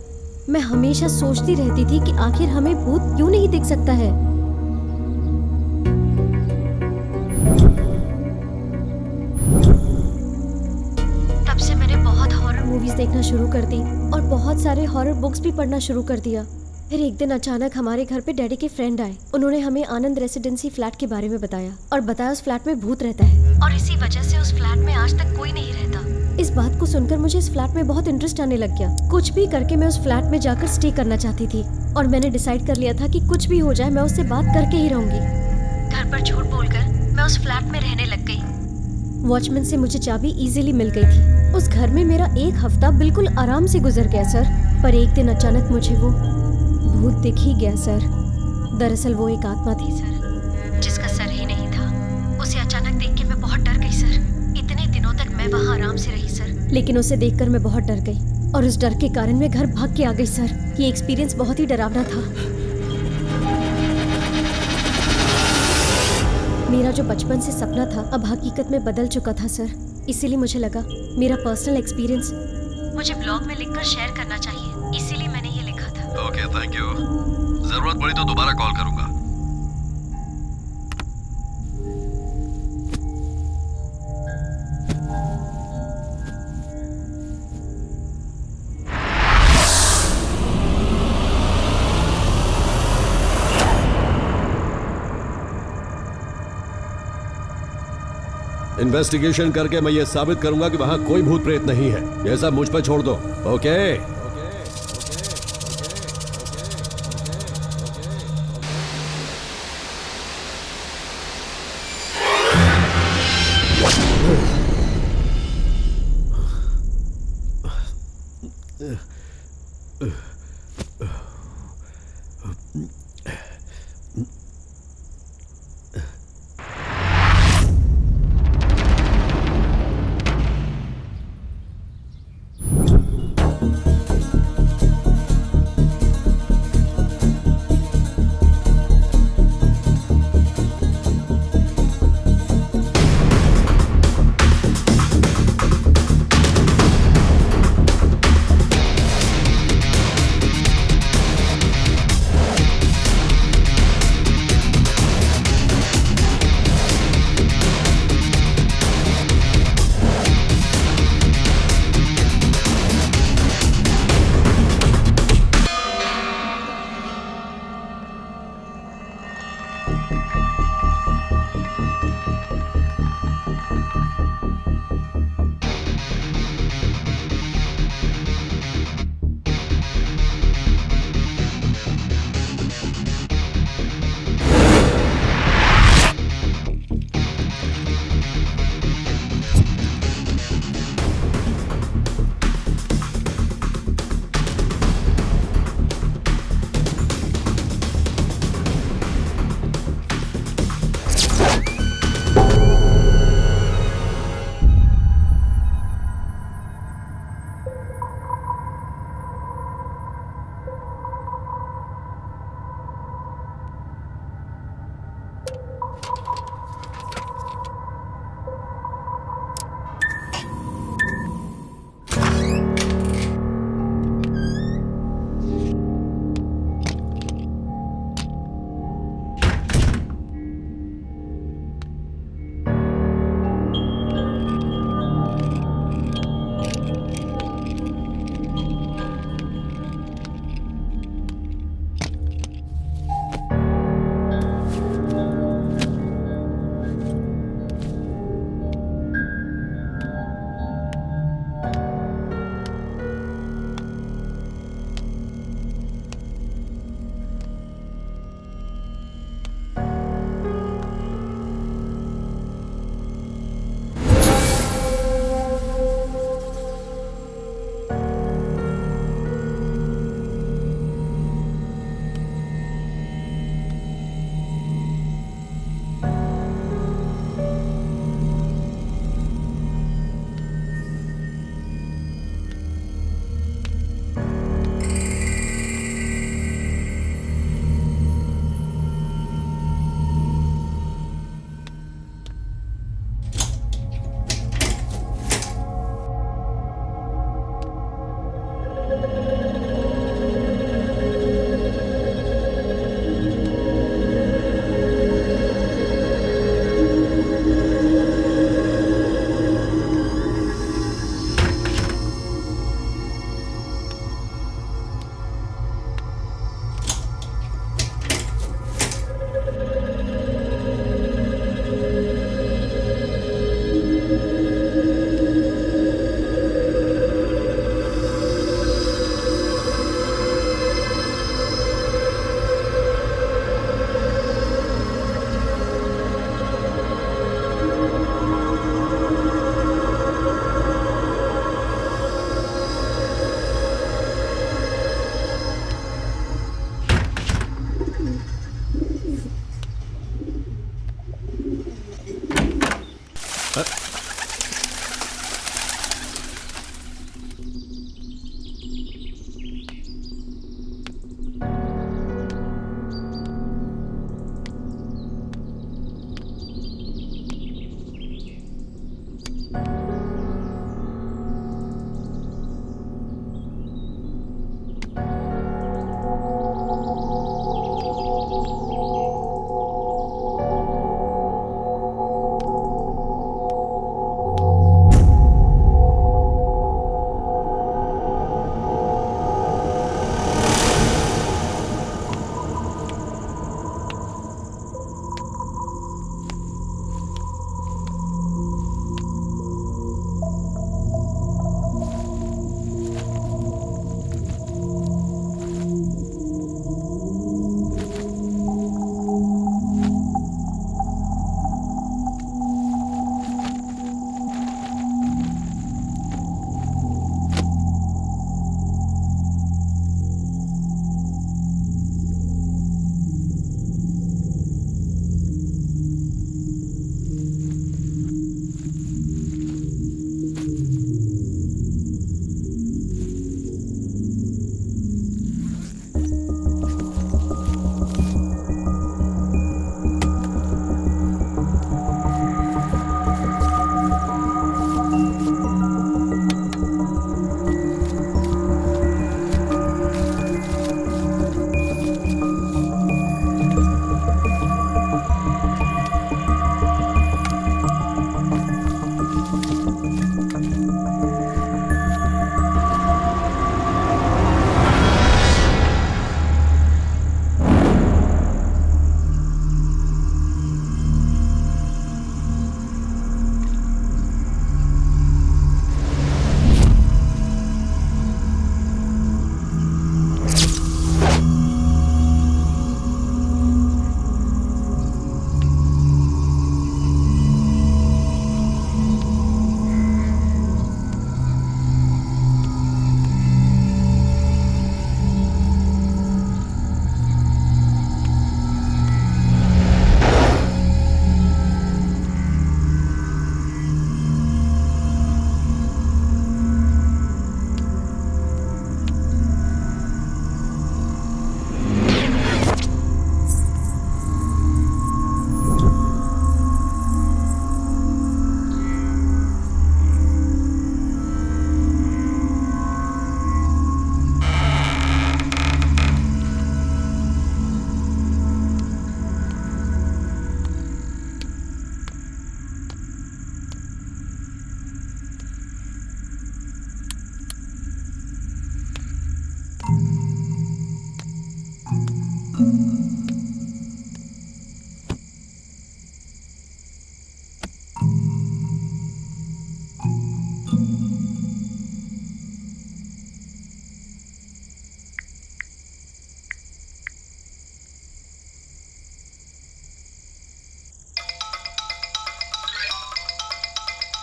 मैं हमेशा सोचती रहती थी कि आखिर हमें भूत क्यों नहीं दिख सकता है। तब से मैंने बहुत हॉरर मूवीज देखना शुरू कर दी और बहुत सारे हॉरर बुक्स भी पढ़ना शुरू कर दिया। फिर एक दिन अचानक हमारे घर पे डैडी के फ्रेंड आए। उन्होंने हमें आनंद रेसिडेंसी फ्लैट के बारे में बताया और बताया उस फ्लैट में भूत रहता है और इसी वजह से उस फ्लैट में आज तक कोई नहीं रहता। इस बात को सुनकर मुझे इस फ्लैट में बहुत इंटरेस्ट आने लग गया। कुछ भी करके मैं उस फ्लैट में जाकर स्टे करना चाहती थी और मैंने डिसाइड कर लिया था कि कुछ भी हो जाए मैं उससे बात करके ही रहूंगी। घर पर झूठ बोलकर मैं उस फ्लैट में रहने लग गई। वॉचमैन से मुझे चाबी इजीली मिल गई थी। उस घर में मेरा एक हफ्ता बिल्कुल आराम से गुजर गया सर, पर एक दिन अचानक मुझे वो भूत दिख ही गया सर। दरअसल वो एक आत्मा थी सर, जिसका सर ही नहीं था। उसे अचानक देख के मैं बहुत डर गई सर। इतने दिनों तक मैं वहाँ आराम से रही सर, लेकिन उसे देखकर मैं बहुत डर गई और उस डर के कारण मैं घर भाग के आ गई सर। ये एक्सपीरियंस बहुत ही डरावना था। मेरा जो बचपन से सपना था अब हकीकत में बदल चुका था सर। इसीलिए मुझे लगा मेरा पर्सनल एक्सपीरियंस मुझे ब्लॉग में लिखकर शेयर करना चाहिए, इसीलिए मैंने ये लिखा था। Okay, thank you. जरूरत पड़ी तो दोबारा कॉल करूंगा। इन्वेस्टिगेशन करके मैं ये साबित करूंगा कि वहां कोई भूत प्रेत नहीं है। ये सब मुझ पर छोड़ दो। ओके?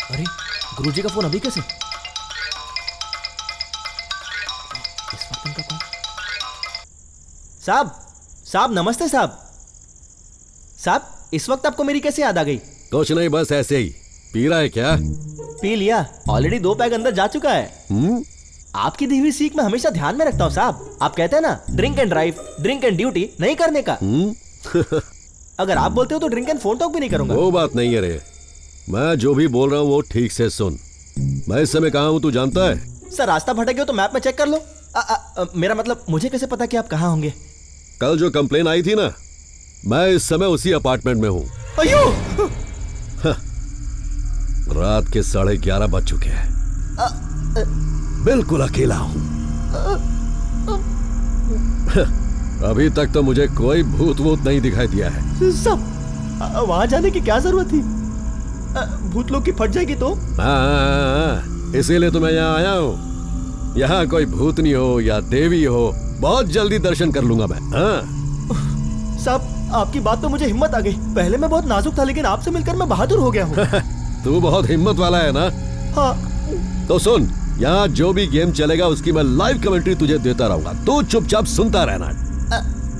अरे गुरुजी का फोन अभी कैसे? इस वक्त इनका कौन? साहब नमस्ते साहब। इस वक्त आपको मेरी कैसे याद आ गई? कुछ नहीं, बस ऐसे ही। पी रहा है क्या? पी लिया, ऑलरेडी 2 पैग अंदर जा चुका है। आपकी दी हुई सीख मैं हमेशा ध्यान में रखता हूँ साहब। आप कहते हैं ना, drink and drive, drink and duty नहीं करने का। अगर आप बोलते हो तो ड्रिंक एंड फोन टॉक भी नहीं करूंगा। वो बात नहीं है रे, मैं जो भी बोल रहा हूँ वो ठीक से सुन। मैं इस समय कहाँ हूँ तू जानता है? सर रास्ता भटक गया तो मैप में चेक कर लो। मेरा मतलब मुझे कैसे पता कि आप कहाँ होंगे? कल जो कंप्लेन आई थी ना, मैं इस समय उसी अपार्टमेंट में हूँ। अयो! रात के 11:30 बज चुके हैं। बिल्कुल अकेला हूँ। अभी तक तो मुझे कोई भूत वूत नहीं दिखाई दिया है। सब वहां जाने की क्या जरूरत थी? भूत लोग की फट जाएगी तो? हाँ, इसीलिए तो मैं यहाँ आया हूँ। यहाँ कोई भूतनी हो या देवी हो, बहुत जल्दी दर्शन कर लूंगा मैं। हाँ साहब, आपकी बात तो मुझे हिम्मत आ गई। पहले मैं बहुत नाजुक था, लेकिन आपसे मिलकर मैं बहादुर हो गया हूँ। तू बहुत हिम्मत वाला है ना? हाँ। तो सुन, यहाँ जो भी गेम चलेगा उसकी मैं लाइव कमेंट्री तुझे देता रहूंगा, तू चुपचाप सुनता रहना।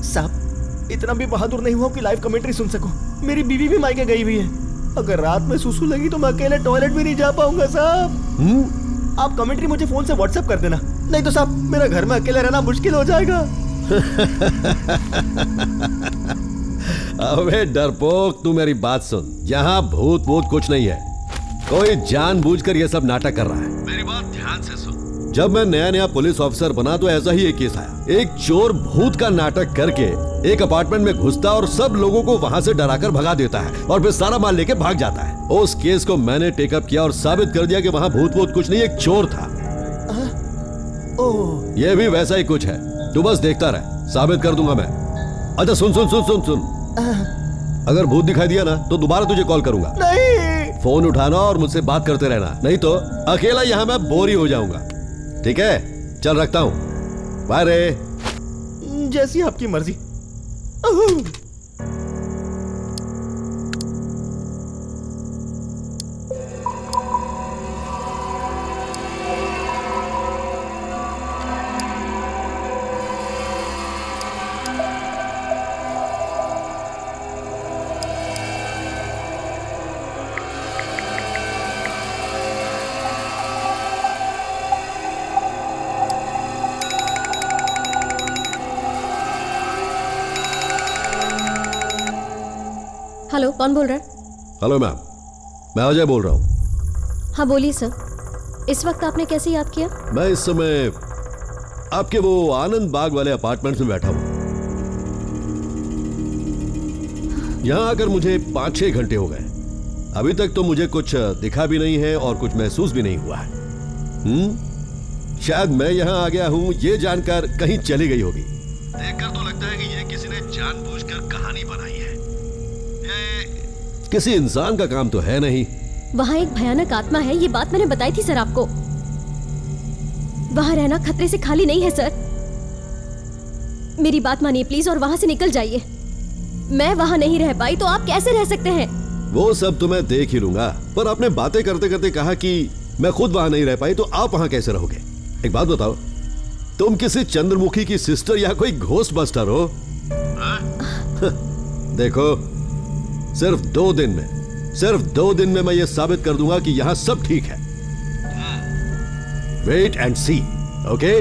साहब, इतना भी बहादुर नहीं हुआ कि लाइव कमेंट्री सुन सको। मेरी बीवी भी मायके गई हुई है। अगर रात में सुसु लगी तो मैं अकेले टॉयलेट भी नहीं जा पाऊंगा साहब। आप कमेंट्री मुझे फोन से व्हाट्सएप कर देना, नहीं तो साहब मेरा घर में अकेले रहना मुश्किल हो जाएगा। अबे डरपोक, तू मेरी बात सुन। यहाँ भूत भूत कुछ नहीं है, कोई जानबूझकर ये सब नाटक कर रहा है। मेरी बात ध्यान से सुन। जब मैं नया नया पुलिस ऑफिसर बना तो ऐसा ही एक केस आया। एक चोर भूत का नाटक करके एक अपार्टमेंट में घुसता और सब लोगों को वहां से डराकर भगा देता है और फिर सारा माल लेके भाग जाता है। उस केस को मैंने टेकअप किया और साबित कर दिया कि वहां भूत भूत कुछ नहीं, एक चोर था। ओह, ये भी वैसा ही कुछ है, तू बस देखता रह, साबित कर दूंगा मैं। अच्छा सुन सुन सुन सुन सुन, अगर भूत दिखाई दिया ना तो दोबारा तुझे कॉल करूंगा। नहीं, फोन उठाना और मुझसे बात करते रहना, नहीं तो अकेला यहाँ मैं बोर ही हो जाऊंगा। ठीक है, चल रखता हूं, बाय रे। जैसी आपकी मर्जी। हेलो, कौन बोल रहा है? हेलो मैम, मैं अजय बोल रहा हूँ। हाँ बोलिए सर। इस वक्त आपने कैसे याद किया? मैं इस समय आपके वो आनंद बाग वाले अपार्टमेंट में बैठा हूँ। यहाँ आकर मुझे 5-6 घंटे हो गए। अभी तक तो मुझे कुछ दिखा भी नहीं है और कुछ महसूस भी नहीं हुआ है। शायद मैं यहाँ आ गया हूँ ये जानकर कहीं चली गई होगी। देखकर तो लगता है कि ये किसी ने जानबूझकर कहानी बनाई है। ये किसी इंसान का काम तो है नहीं। वहाँ एक भयानक आत्मा है, ये बात मैंने बताई थी सर आपको। वहाँ रहना खतरे से खाली नहीं है सर। मेरी बात मानिए प्लीज और वहाँ से निकल जाइए। मैं वहाँ नहीं रह पाई तो आप कैसे रह सकते हैं? वो सब तो मैं देख ही लूंगा, पर आपने बातें करते करते कहा कि मैं खुद वहां नहीं रह पाई तो आप वहां कैसे रहोगे? एक बात बताओ, तुम किसी चंद्रमुखी की सिस्टर या कोई घोस्ट बस्टर हो? देखो, सिर्फ 2 दिन में मैं ये साबित कर दूंगा कि यहां सब ठीक है। Wait and see, okay?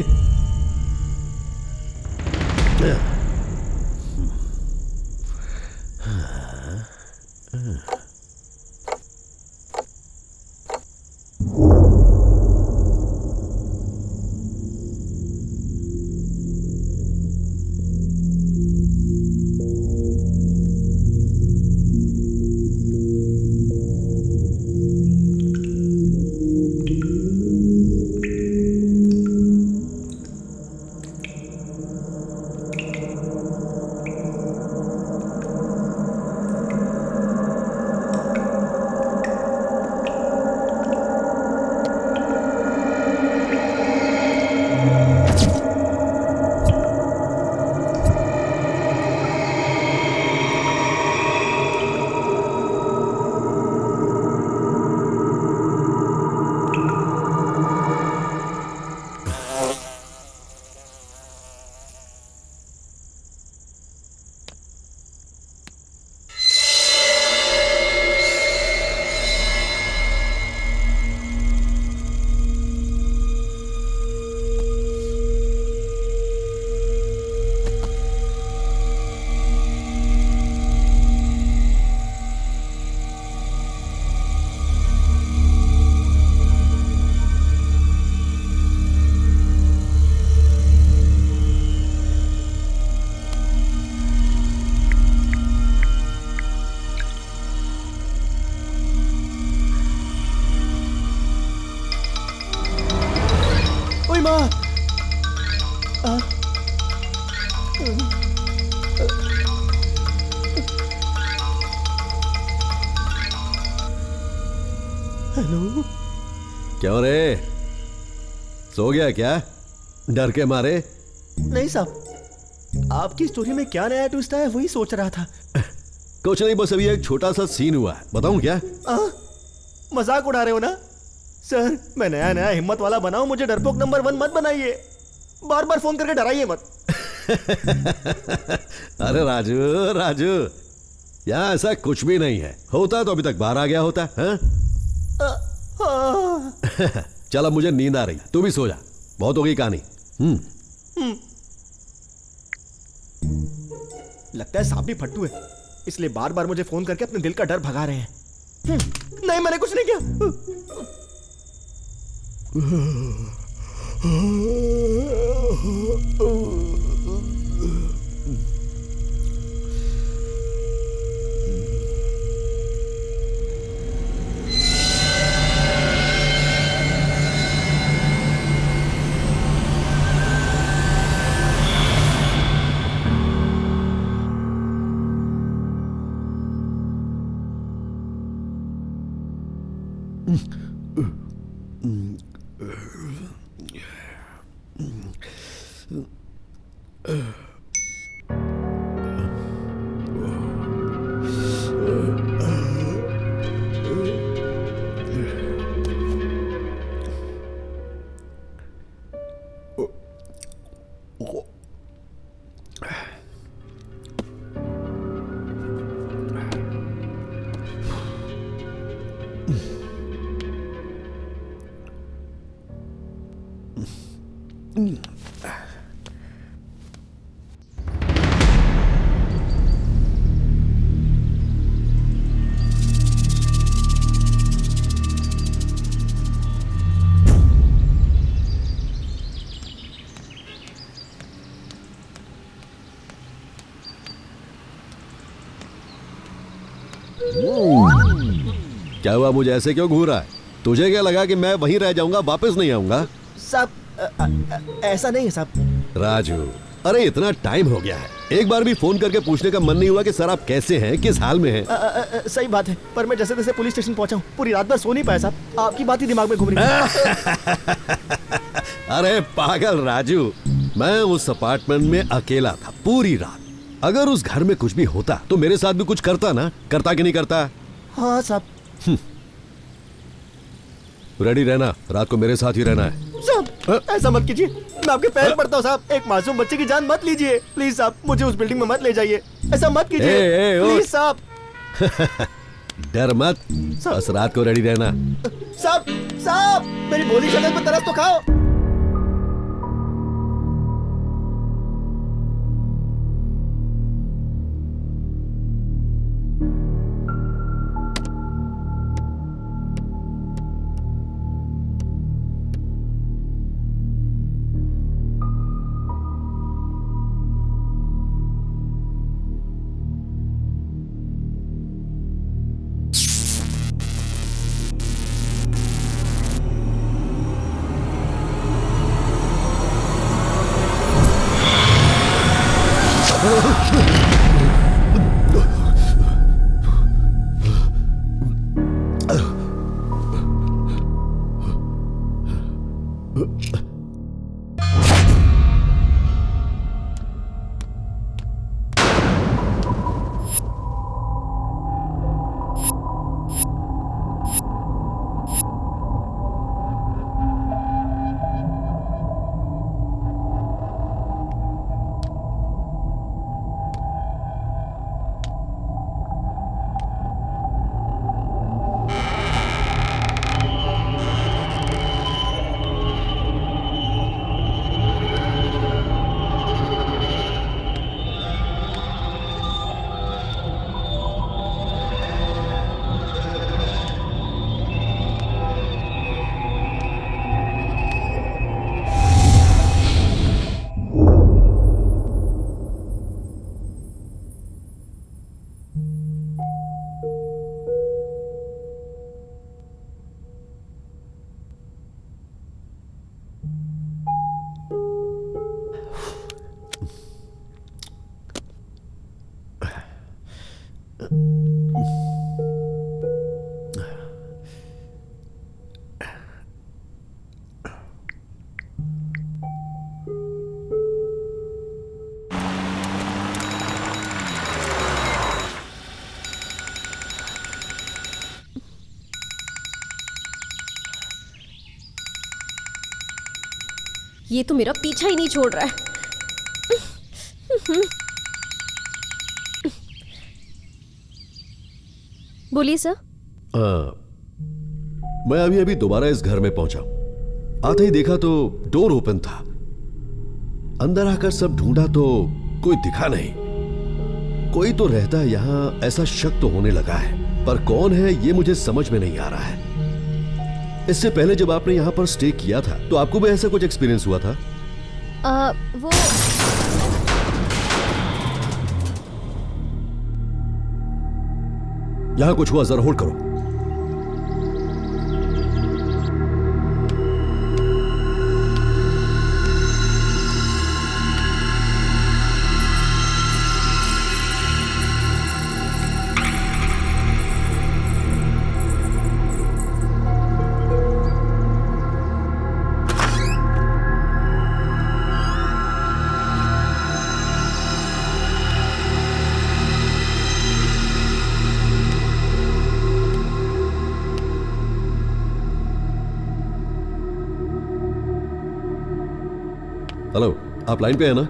Hello, क्यों रे, सो गया क्या डर के मारे? नहीं साहब, आपकी स्टोरी में क्या नया ट्विस्ट है वही सोच रहा था। कुछ नहीं, बस अभी एक छोटा सा सीन हुआ है, बताऊं क्या? मजाक उड़ा रहे हो ना सर? मैं नया नया हिम्मत वाला बनाऊं, मुझे डरपोक नंबर 1 मत बनाइए, बार बार फोन करके डराइए मत। अरे राजू, यहाँ ऐसा कुछ भी नहीं है, होता तो अभी तक बाहर आ गया होता है। चल अब मुझे नींद आ रही, तू भी सो जा, बहुत हो गई कहानी। लगता है सांप भी फट्टू है, इसलिए बार बार मुझे फोन करके अपने दिल का डर भगा रहे हैं। नहीं, मैंने कुछ नहीं किया। क्या हुआ, मुझे ऐसे क्यों घूर रहा है? तुझे क्या लगा कि मैं वहीं रह जाऊंगा, वापस नहीं आऊंगा? साहब ऐसा नहीं है साहब। राजू, अरे इतना टाइम हो गया है, एक बार भी फोन करके पूछने का मन नहीं हुआ कि सर आप कैसे हैं, किस हाल में हैं? सही बात है, पर मैं जैसे तैसे पुलिस स्टेशन पहुंचा हूँ, पूरी रात भर सो नहीं पाया साहब, आपकी बात ही दिमाग में घूम रही है। अरे पागल राजू, मैं उस अपार्टमेंट में अकेला था पूरी रात। अगर उस घर में कुछ भी होता तो मेरे साथ भी कुछ करता ना, करता कि नहीं करता? हाँ साहब। रेडी रहना, रात को मेरे साथ ही रहना है। साहब ऐसा मत कीजिए, मैं आपके पैर पड़ता हूँ साहब, एक मासूम बच्चे की जान मत लीजिए प्लीज साहब, मुझे उस बिल्डिंग में मत ले जाइए, ऐसा मत कीजिए प्लीज साहब। डर मत, बस रात को रेडी रहना। साहब साहब मेरी भोली शक्ल पर तरस तो खाओ। ये तो मेरा पीछा ही नहीं छोड़ रहा है। बोलिए सर। मैं अभी अभी दोबारा इस घर में पहुंचा। आते ही देखा तो डोर ओपन था। अंदर आकर सब ढूंढा तो कोई दिखा नहीं। कोई तो रहता है यहां, ऐसा शक तो होने लगा है, पर कौन है ये मुझे समझ में नहीं आ रहा है। इससे पहले जब आपने यहां पर स्टे किया था तो आपको भी ऐसा कुछ एक्सपीरियंस हुआ था? वो यहां कुछ हुआ, जरा होल्ड करो। हेलो, आप लाइन पे है ना?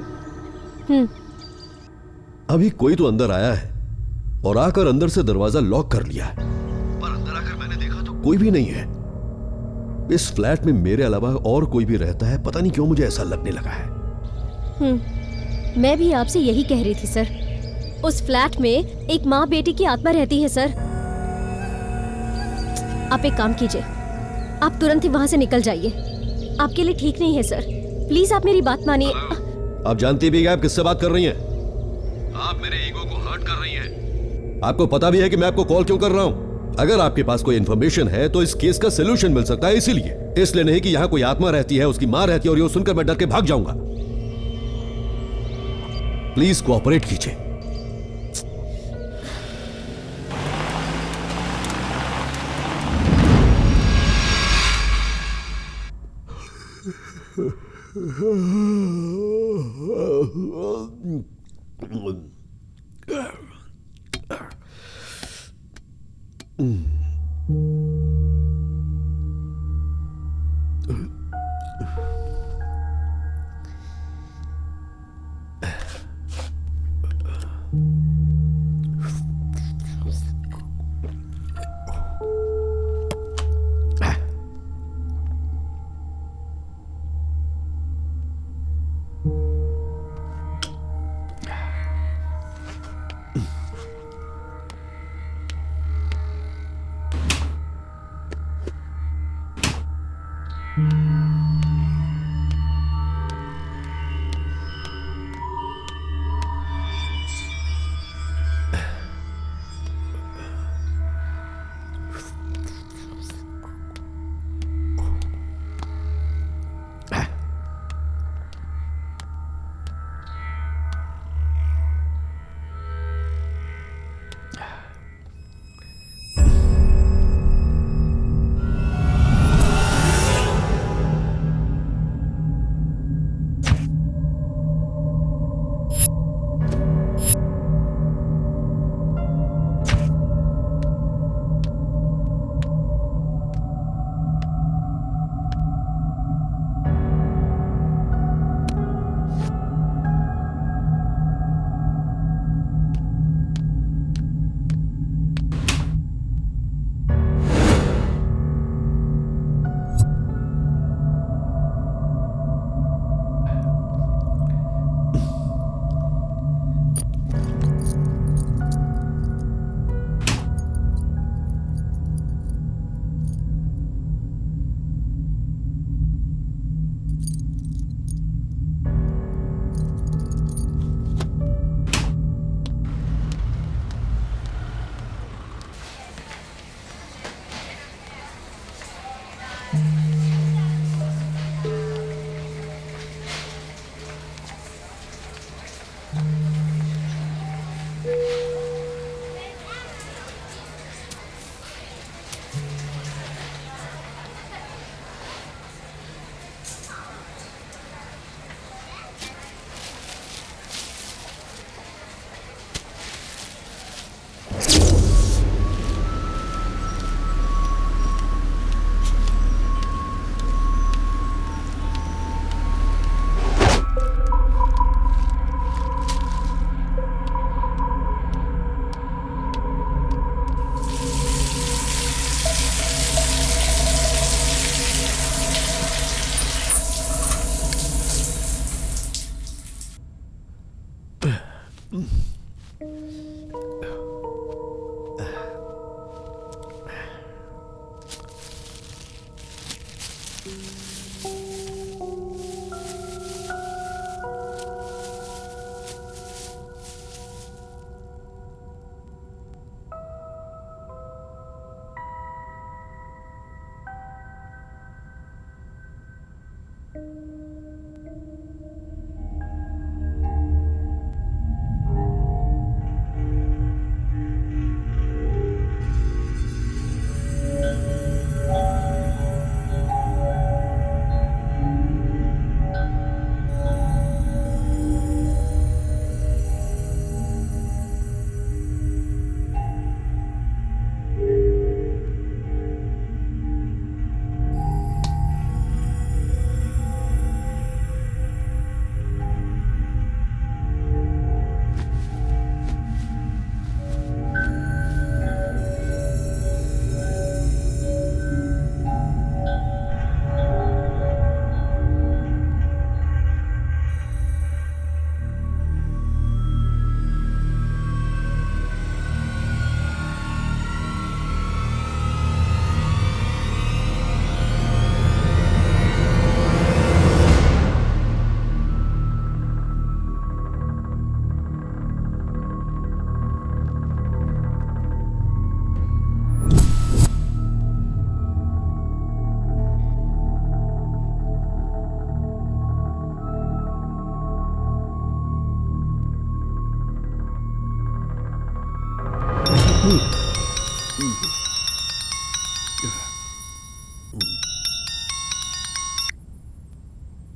अभी कोई तो अंदर आया है और आकर अंदर से दरवाजा लॉक कर लिया है, पर अंदर आकर मैंने देखा तो कोई भी नहीं है। इस फ्लैट में मेरे अलावा और कोई भी रहता है, पता नहीं क्यों मुझे ऐसा लगने लगा है। मैं भी आपसे यही कह रही थी सर। उस फ्लैट में एक माँ बेटी की आत्मा रहती है सर। आप एक काम कीजिए, आप तुरंत ही वहां से निकल जाइए। आपके लिए ठीक नहीं है सर। प्लीज आप मेरी बात मानिए। आप जानती भी हैं आप किससे बात कर रही हैं? आप मेरे ईगो को हर्ट कर रही हैं। आपको पता भी है कि मैं आपको कॉल क्यों कर रहा हूं। अगर आपके पास कोई इंफॉर्मेशन है तो इस केस का सोल्यूशन मिल सकता है, इसलिए नहीं कि यहां कोई आत्मा रहती है, उसकी मां रहती है और ये सुनकर मैं डर के भाग जाऊंगा। प्लीज कोऑपरेट कीजिए।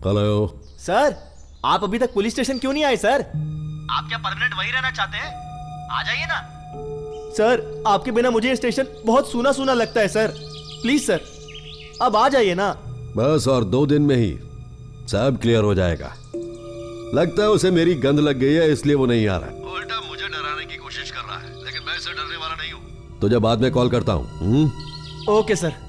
हेलो। सर, आप अभी तक पुलिस स्टेशन क्यों नहीं आए सर? आप क्या परमानेंट वहीं रहना चाहते हैं? आ जाइए ना। सर, आपके बिना मुझे ये स्टेशन बहुत सूना सूना लगता है सर। प्लीज सर, अब आ जाइए ना। बस और 2 दिन में ही सब क्लियर हो जाएगा। लगता है उसे मेरी गंध लग गई है, इसलिए वो नहीं आ रहा है। उल्टा मुझे डराने की कोशिश कर रहा है, लेकिन मैं इसे डरने वाला नहीं हूँ। तुझे बाद में कॉल करता हूँ। Okay sir.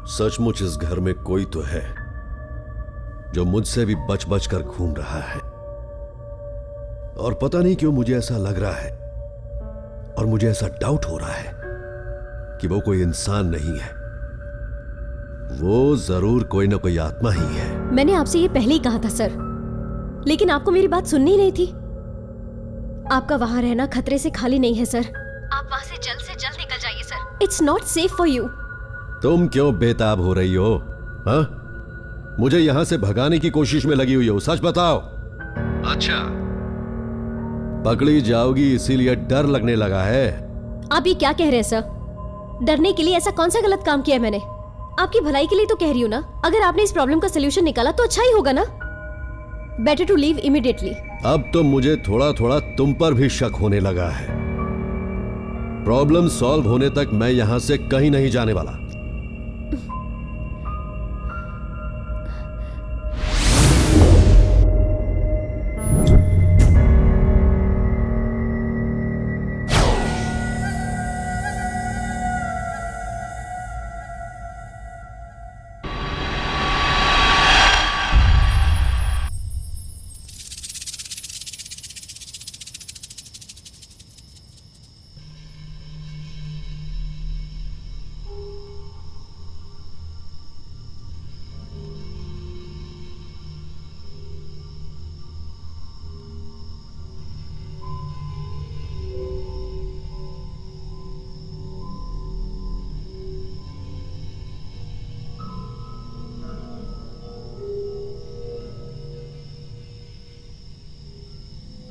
सचमुच इस घर में कोई तो है जो मुझसे भी बच बच कर घूम रहा है, और पता नहीं क्यों मुझे ऐसा लग रहा है और मुझे ऐसा डाउट हो रहा है कि वो कोई इंसान नहीं है, वो जरूर कोई ना कोई आत्मा ही है। मैंने आपसे ये पहले ही कहा था सर, लेकिन आपको मेरी बात सुननी ही नहीं थी। आपका वहां रहना खतरे से खाली नहीं है सर। आप वहां से जल्द निकल जाइए sir. It's not safe for you. तुम क्यों बेताब हो रही हो? हाँ, मुझे यहां से भगाने की कोशिश में लगी हुई हो, सच बताओ। अच्छा, पकड़ी जाओगी इसीलिए डर लगने लगा है? आप ये क्या कह रहे हैं सर? डरने के लिए ऐसा कौन सा गलत काम किया है मैंने? आपकी भलाई के लिए तो कह रही हूँ ना। अगर आपने इस प्रॉब्लम का सलूशन निकाला तो अच्छा ही होगा ना। Better to leave immediately. अब तो मुझे थोड़ा थोड़ा तुम पर भी शक होने लगा है। प्रॉब्लम सॉल्व होने तक मैं यहां से कहीं नहीं जाने वाला।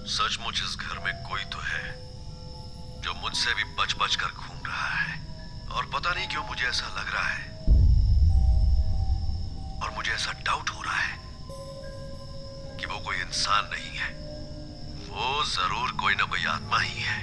सचमुच इस घर में कोई तो है जो मुझसे भी बच बच कर घूम रहा है, और पता नहीं क्यों मुझे ऐसा लग रहा है और मुझे ऐसा डाउट हो रहा है कि वो कोई इंसान नहीं है, वो जरूर कोई ना कोई आत्मा ही है।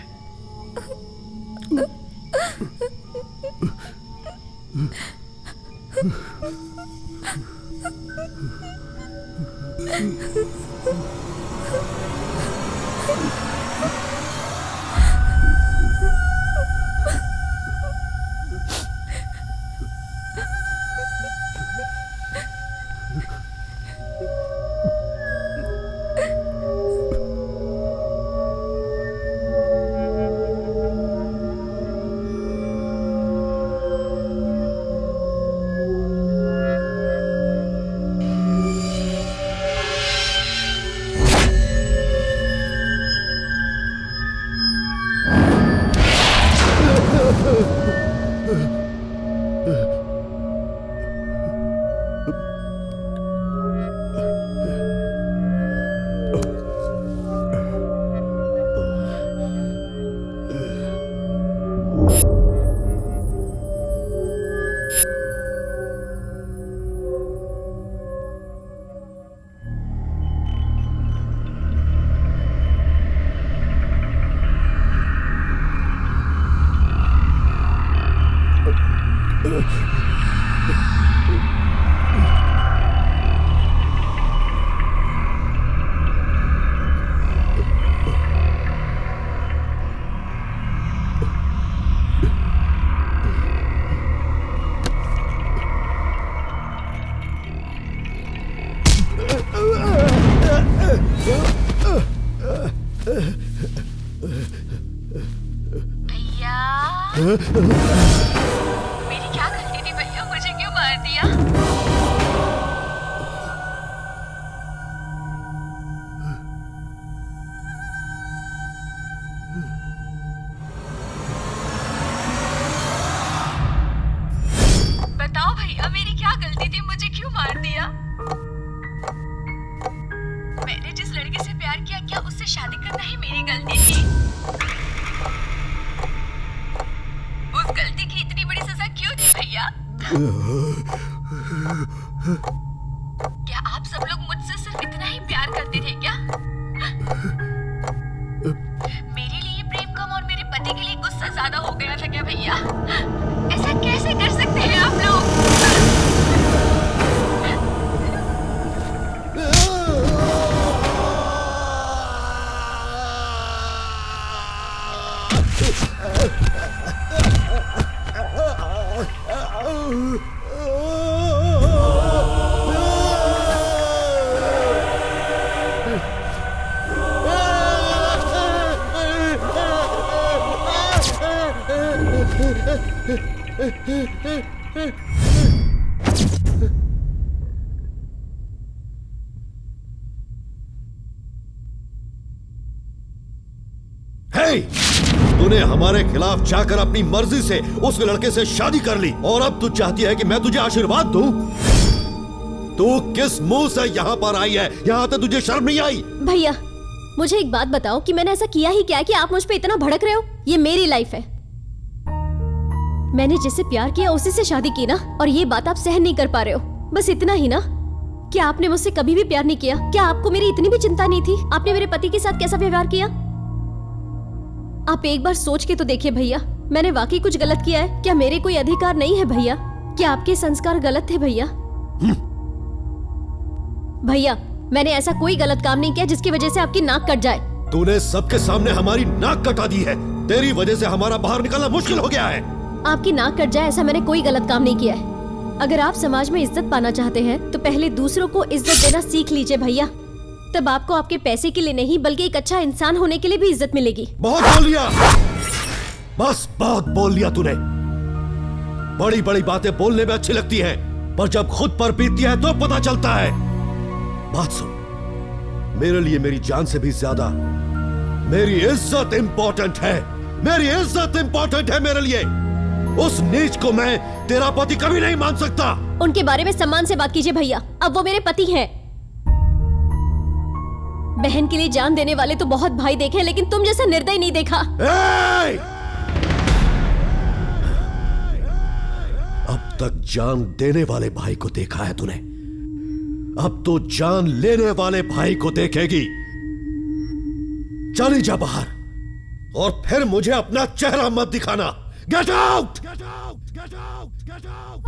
भैया मेरी क्या गलती थी भैया, मुझे क्यों मार दिया? बताओ भैया मेरी क्या गलती थी, मुझे क्यों मार दिया? मैंने जिस लड़के से प्यार किया, क्या उससे शादी करना ही मेरी गलती थी? उस गलती की इतनी बड़ी सजा क्यों दी भैया? क्या आप सब लोग मुझसे सिर्फ इतना ही प्यार करते थे क्या? मेरे लिए प्रेम कम और मेरे पति के लिए गुस्सा ज्यादा हो गया था क्या भैया? ऐसा कैसे कर सकते हैं आप लोग? हे! तूने हमारे खिलाफ जाकर अपनी मर्जी से उस लड़के से शादी कर ली और अब तू चाहती है कि मैं तुझे आशीर्वाद दूं? तू किस मुंह से यहाँ पर आई है? यहाँ तो तुझे शर्म नहीं आई? भैया मुझे एक बात बताओ कि मैंने ऐसा किया ही क्या है कि आप मुझ पे इतना भड़क रहे हो? ये मेरी लाइफ है, मैंने जिससे प्यार किया उसी से शादी की ना, और ये बात आप सहन नहीं कर पा रहे हो। बस इतना ही ना? क्या आपने मुझसे कभी भी प्यार नहीं किया? क्या आपको मेरी इतनी भी चिंता नहीं थी? आपने मेरे पति के साथ कैसा व्यवहार किया? आप एक बार सोच के तो देखिए भैया, मैंने वाकई कुछ गलत किया है? क्या मेरे कोई अधिकार नहीं है भैया? क्या आपके संस्कार गलत थे भैया? भैया मैंने ऐसा कोई गलत काम नहीं किया जिसकी वजह से आपकी नाक कट जाए। तूने सबके सामने हमारी नाक कटा दी है। तेरी वजह से हमारा बाहर निकलना मुश्किल हो गया है। आपकी नाक कट जाए ऐसा मैंने कोई गलत काम नहीं किया है। अगर आप समाज में इज्जत पाना चाहते हैं तो पहले दूसरों को इज्जत देना सीख लीजिए भैया, तब आपको आपके पैसे के लिए नहीं बल्कि एक अच्छा इंसान होने के लिए भी इज्जत मिलेगी। बहुत बोल लिया, बस बहुत बोल लिया तूने। बड़ी बड़ी बातें बोलने में अच्छी लगती है, पर जब खुद पर बीतती है तो पता चलता है। बात सुन, मेरे लिए मेरी जान से भी ज्यादा मेरी इज्जत इंपॉर्टेंट है। मेरी इज्जत इंपॉर्टेंट है मेरे लिए। उस नीच को मैं तेरा पति कभी नहीं मान सकता। उनके बारे में सम्मान से बात कीजिए भैया, अब वो मेरे पति हैं। बहन के लिए जान देने वाले तो बहुत भाई देखे, लेकिन तुम जैसा निर्दयी नहीं देखा। अब तक जान देने वाले भाई को देखा है तूने, अब तो जान लेने वाले भाई को देखेगी। चली जा बाहर और फिर मुझे अपना चेहरा मत दिखाना। Get out! Get out! Get out! Get out!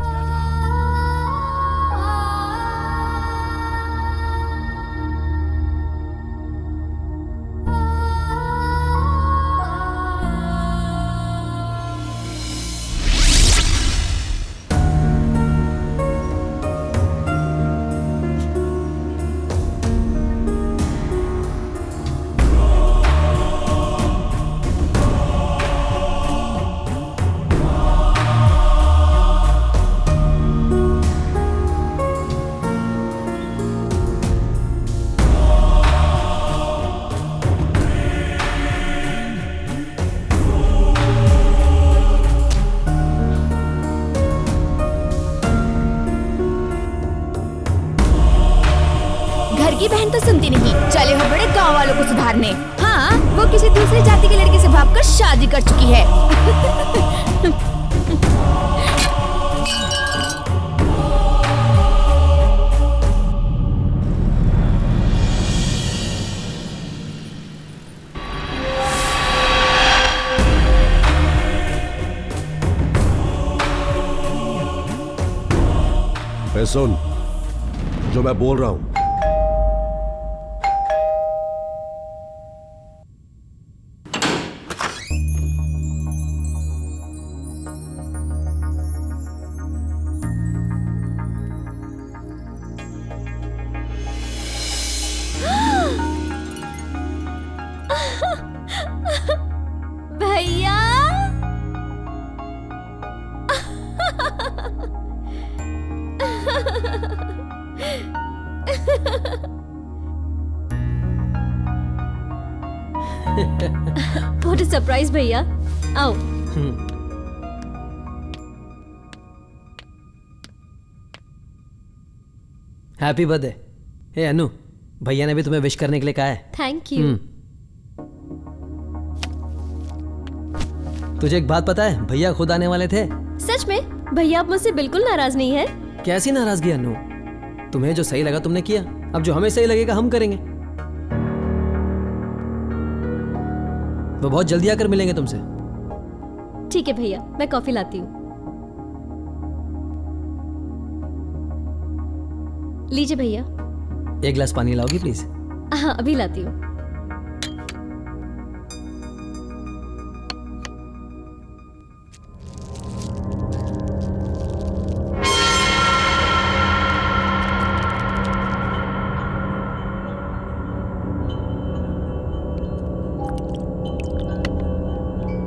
चले हो बड़े गांव वालों को सुधारने। हाँ, वो किसी दूसरी जाति की लड़की से भागकर शादी कर चुकी है। सुन, जो मैं बोल रहा हूं, भैया व्हाट अ सरप्राइज भैया, आओ। Happy birthday. हे अनु, भैया ने भी तुम्हें विश करने के लिए कहा है। Thank you. तुझे एक बात पता है, भैया खुद आने वाले थे। सच में? भैया आप मुझसे बिल्कुल नाराज नहीं है? कैसी नाराजगी अनु, तुम्हें जो सही लगा तुमने किया, अब जो हमें सही लगेगा हम करेंगे। वो बहुत जल्दी आकर मिलेंगे तुमसे। ठीक है भैया, मैं कॉफी लाती हूँ। लीजिए भैया। एक गिलास पानी लाओगी प्लीज? हाँ, अभी लाती हूँ।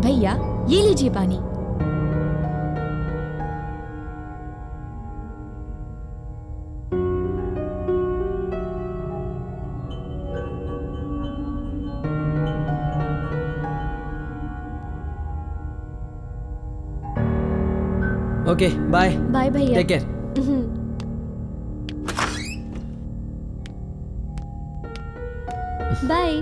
भैया ये लीजिए पानी। ओके बाय बाय भैया। Take care. बाय।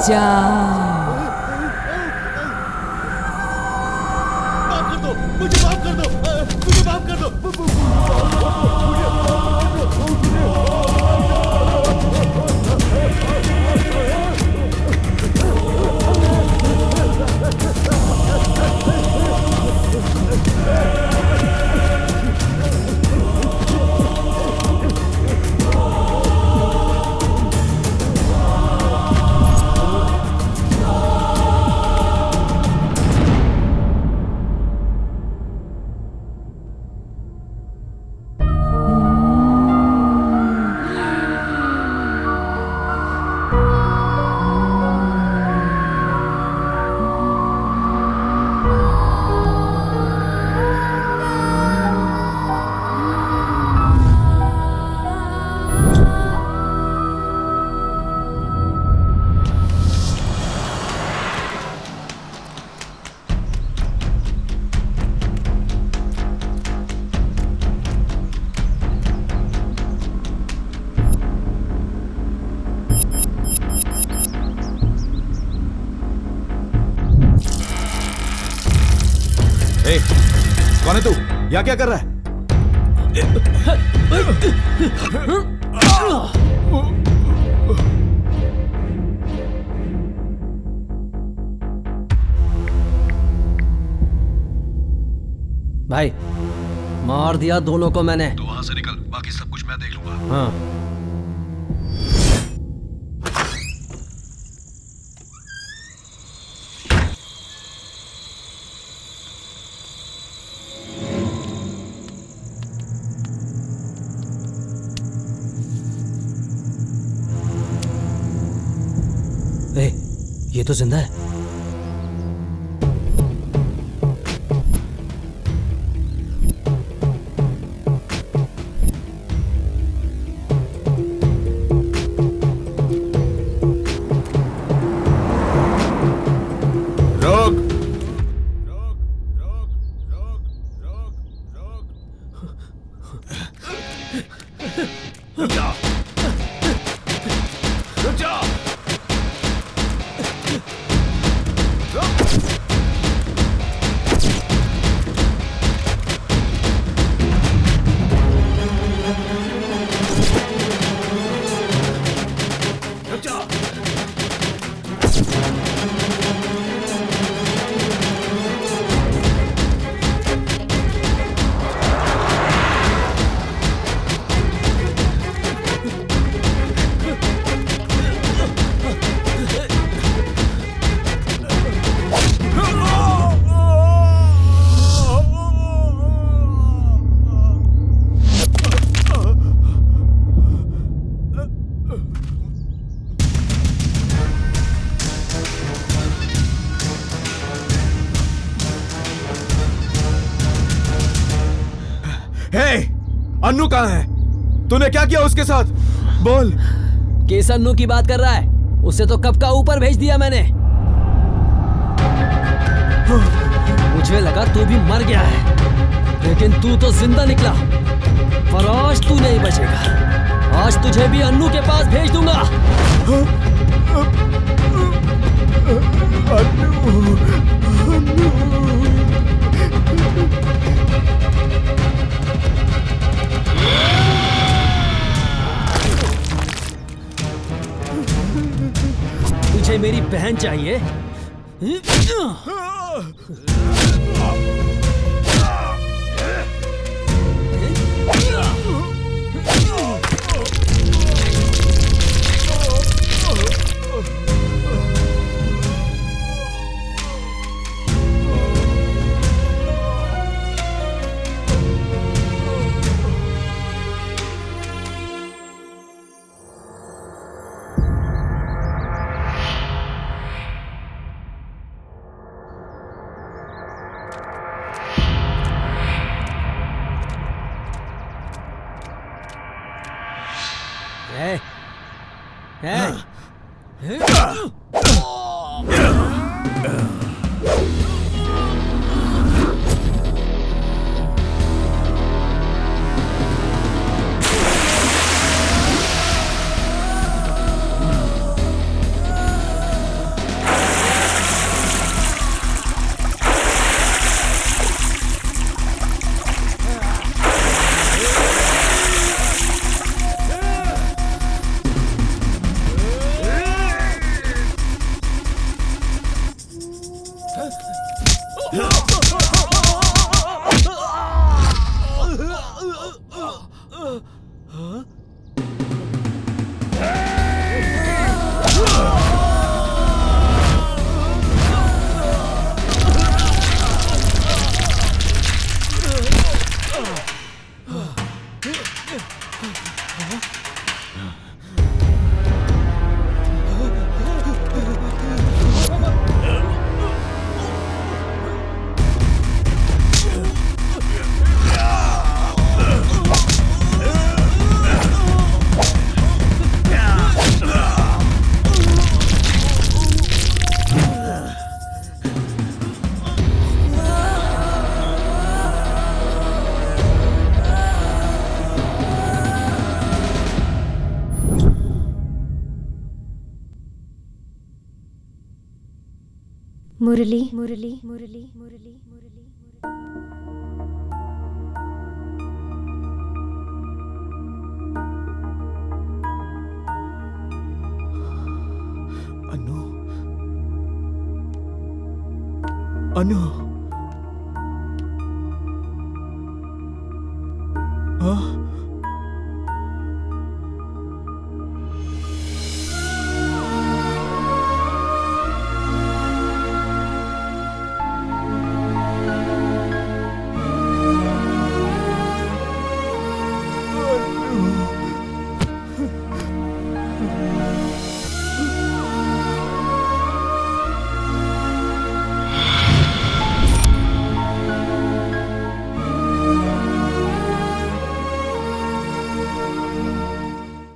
जा। माफ कर दो, मुझे माफ कर दो, मुझे माफ कर दो। कौन है तू? यहाँ क्या कर रहा है? भाई मार दिया दोनों को मैंने। तू वहां से निकल, बाकी सब कुछ हाँ। ये तो जिंदा है। अन्नू कहाँ है? तूने क्या किया उसके साथ? बोल। किस अन्नू की बात कर रहा है? उसे तो कब का ऊपर भेज दिया मैंने। मुझे लगा तू भी मर गया है, लेकिन तू तो जिंदा निकला। पर आज तू नहीं बचेगा। आज तुझे भी अन्नू के पास भेज दूंगा। तुझे मेरी बहन चाहिए? मुरली मुरली मुरली मुरली मुरली अनु, अनु, हाँ?